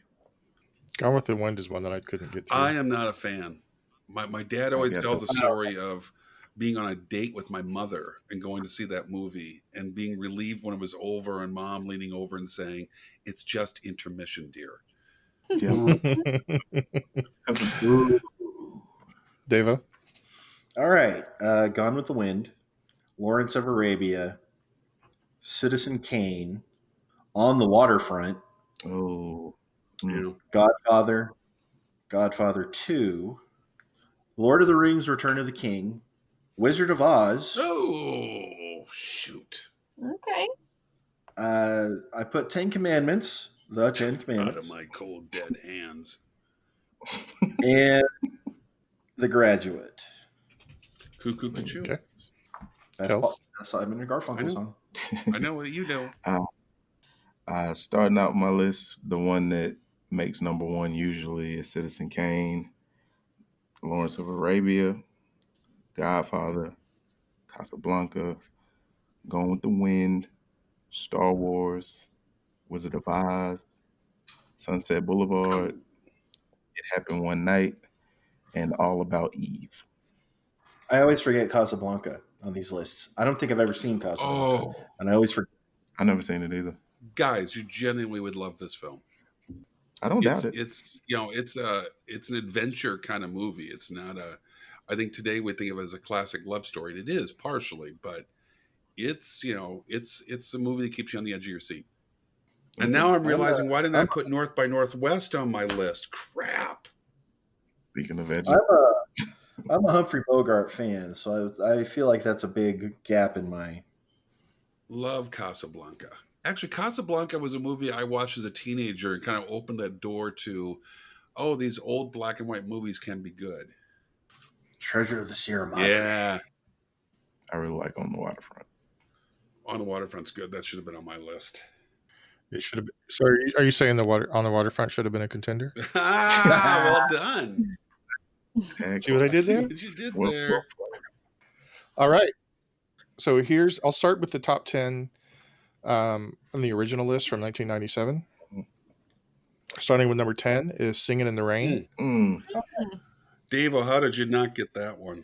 Gone with the Wind is one that I couldn't get through. I am not a fan. My dad always get tells to- a story of being on a date with my mother and going to see that movie and being relieved when it was over and mom leaning over and saying, "It's just intermission, dear." Yeah. Ooh. Devo? All right. Gone with the Wind, Lawrence of Arabia, Citizen Kane, On the Waterfront, Oh. You know, Godfather, Godfather 2, Lord of the Rings, Return of the King, Wizard of Oz. oh shoot! Okay. I put 10 Commandments, the 10 Out of Commandments, my cold dead hands. and The Graduate. Cuckoo Cuckoo. Okay. That's Kels? Simon and Garfunkel I know. song. I know what you know. Starting out my list, the one that makes number one usually is Citizen Kane, Lawrence of Arabia, Godfather, Casablanca, Gone with the Wind, Star Wars, Wizard of Oz, Sunset Boulevard, It Happened One Night, and All About Eve. I always forget Casablanca on these lists. I don't think I've ever seen Casablanca, Oh, and I always forget. I never seen it either. guys, you genuinely would love this film. I don't It's doubt it. it's an adventure kind of movie. It's not a. I think today we think of it as a classic love story, and it is partially, but it's it's a movie that keeps you on the edge of your seat. And now I'm realizing why didn't I put North by Northwest on my list? Crap. Speaking of edge, I'm a Humphrey Bogart fan, so I feel like that's a big gap in my. Love Casablanca. Actually, Casablanca was a movie I watched as a teenager and kind of opened that door to, oh, these old black and white movies can be good. Treasure of the Sierra Madre. Yeah. I really like On the Waterfront. On the Waterfront's good. That should have been on my list. It should have been. So are you saying On the Waterfront should have been a contender? Well done. See what I did there? What you did Well, there. All right. So I'll start with the top 10 on the original list from 1997. Starting with number 10 is Singing in the Rain. Dave, how did you not get that one?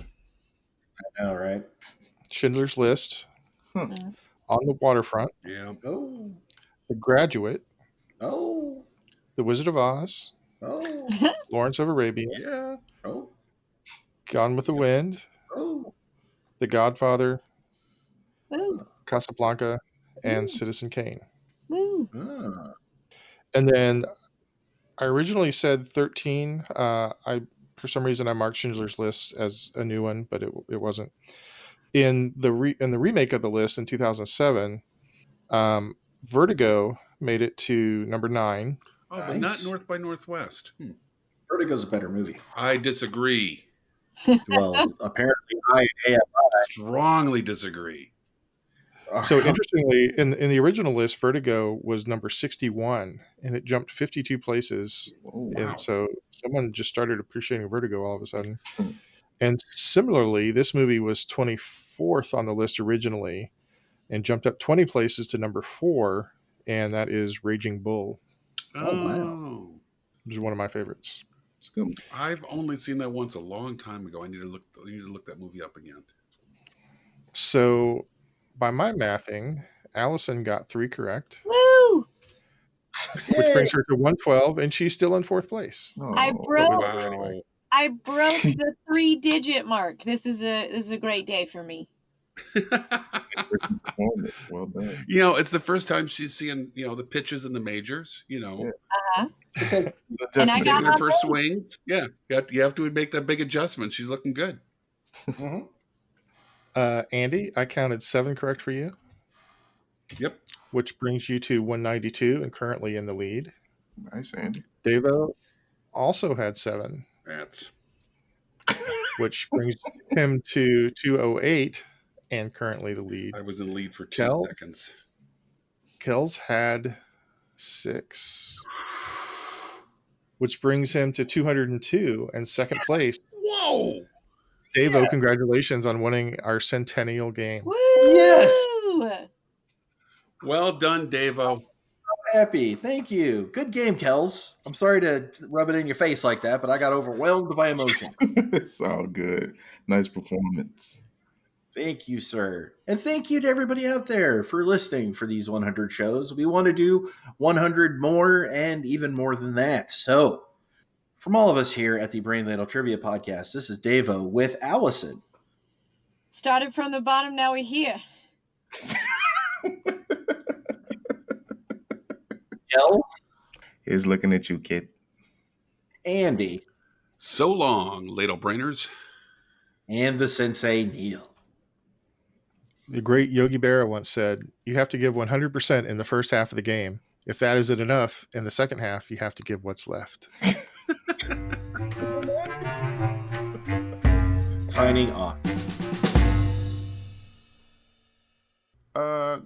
I know, right? Schindler's List. Huh. On the Waterfront. Yeah. Oh, The Graduate. oh, The Wizard of Oz. oh, Lawrence of Arabia. Yeah. oh, Gone with the Wind. oh. The Godfather. Woo. Casablanca. And Ooh. Citizen Kane. Woo. Ah. And then I originally said 13. For some reason I marked Schindler's List as a new one, but it wasn't. In the remake of the list in 2007, Vertigo made it to number 9. Oh, but not North by Northwest. Vertigo's a better movie. I disagree. Well, apparently I am. Strongly disagree. So interestingly, in the original list, Vertigo was number 61, and it jumped 52 places. Oh, wow. And so someone just started appreciating Vertigo all of a sudden. And similarly, this movie was 24th on the list originally and jumped up 20 places to number 4, and that is Raging Bull, Oh, wow. which is one of my favorites. It's good. I've only seen that once a long time ago. I need to look that movie up again. So by my mathing, Allison got 3 correct, Woo. which brings her to 112, and she's still in 4th place. I Oh, broke Anyway. I broke the 3-digit mark. This is a great day for me. well done. You know, it's the first time she's seeing, the pitches in the majors, Yeah. And I taking got her my first vote. swings. Yeah. You have to make that big adjustment. She's looking good. Mhm. Andy, I counted 7 correct for you. Yep. Which brings you to 192 and currently in the lead. Nice, Andy. Devo also had 7, That's which brings him to 208 and currently the lead. I was in the lead for 2 Kels? seconds. Kells had 6, which brings him to 202 and second place. Whoa. Davo, congratulations on winning our centennial game. Woo! Yes. Well done, Davo. Happy. Thank you. Good game, Kels. I'm sorry to rub it in your face like that, but I got overwhelmed by emotion. It's all good. Nice performance. Thank you, sir. And thank you to everybody out there for listening for these 100 shows. We want to do 100 more and even more than that. So, from all of us here at the Braid Ladle Trivia Podcast, this is Davo with Allison. Started from the bottom, now we're here. Kels, He's looking at you, kid. Andy, So long, ladle brainers. and the Sensei Neil. The great Yogi Berra once said, you have to give 100% in the first half of the game. If that isn't enough, in the second half, you have to give what's left. Signing off.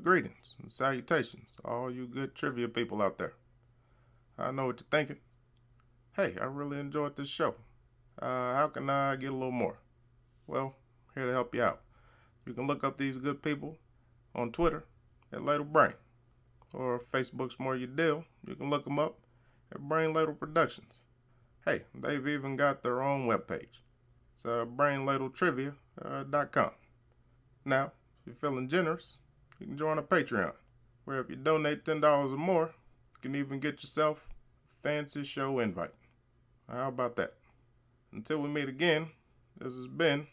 Greetings and salutations to all you good trivia people out there. I know what you're thinking. Hey, I really enjoyed this show. How can I get a little more? Well, here to help you out. You can look up these good people on Twitter at Ladle Brain, or if Facebook's more your deal, you can look them up at Brain Ladle Productions. Hey, they've even got their own webpage. It's brainladletrivia.com. Now, if you're feeling generous, you can join a Patreon, where if you donate $10 or more, you can even get yourself a fancy show invite. How about that? Until we meet again, this has been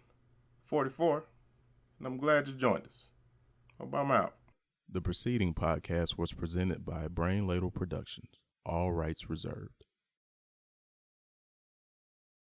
44, and I'm glad you joined us. Hope I'm out. The preceding podcast was presented by Brain Ladle Productions. All rights reserved.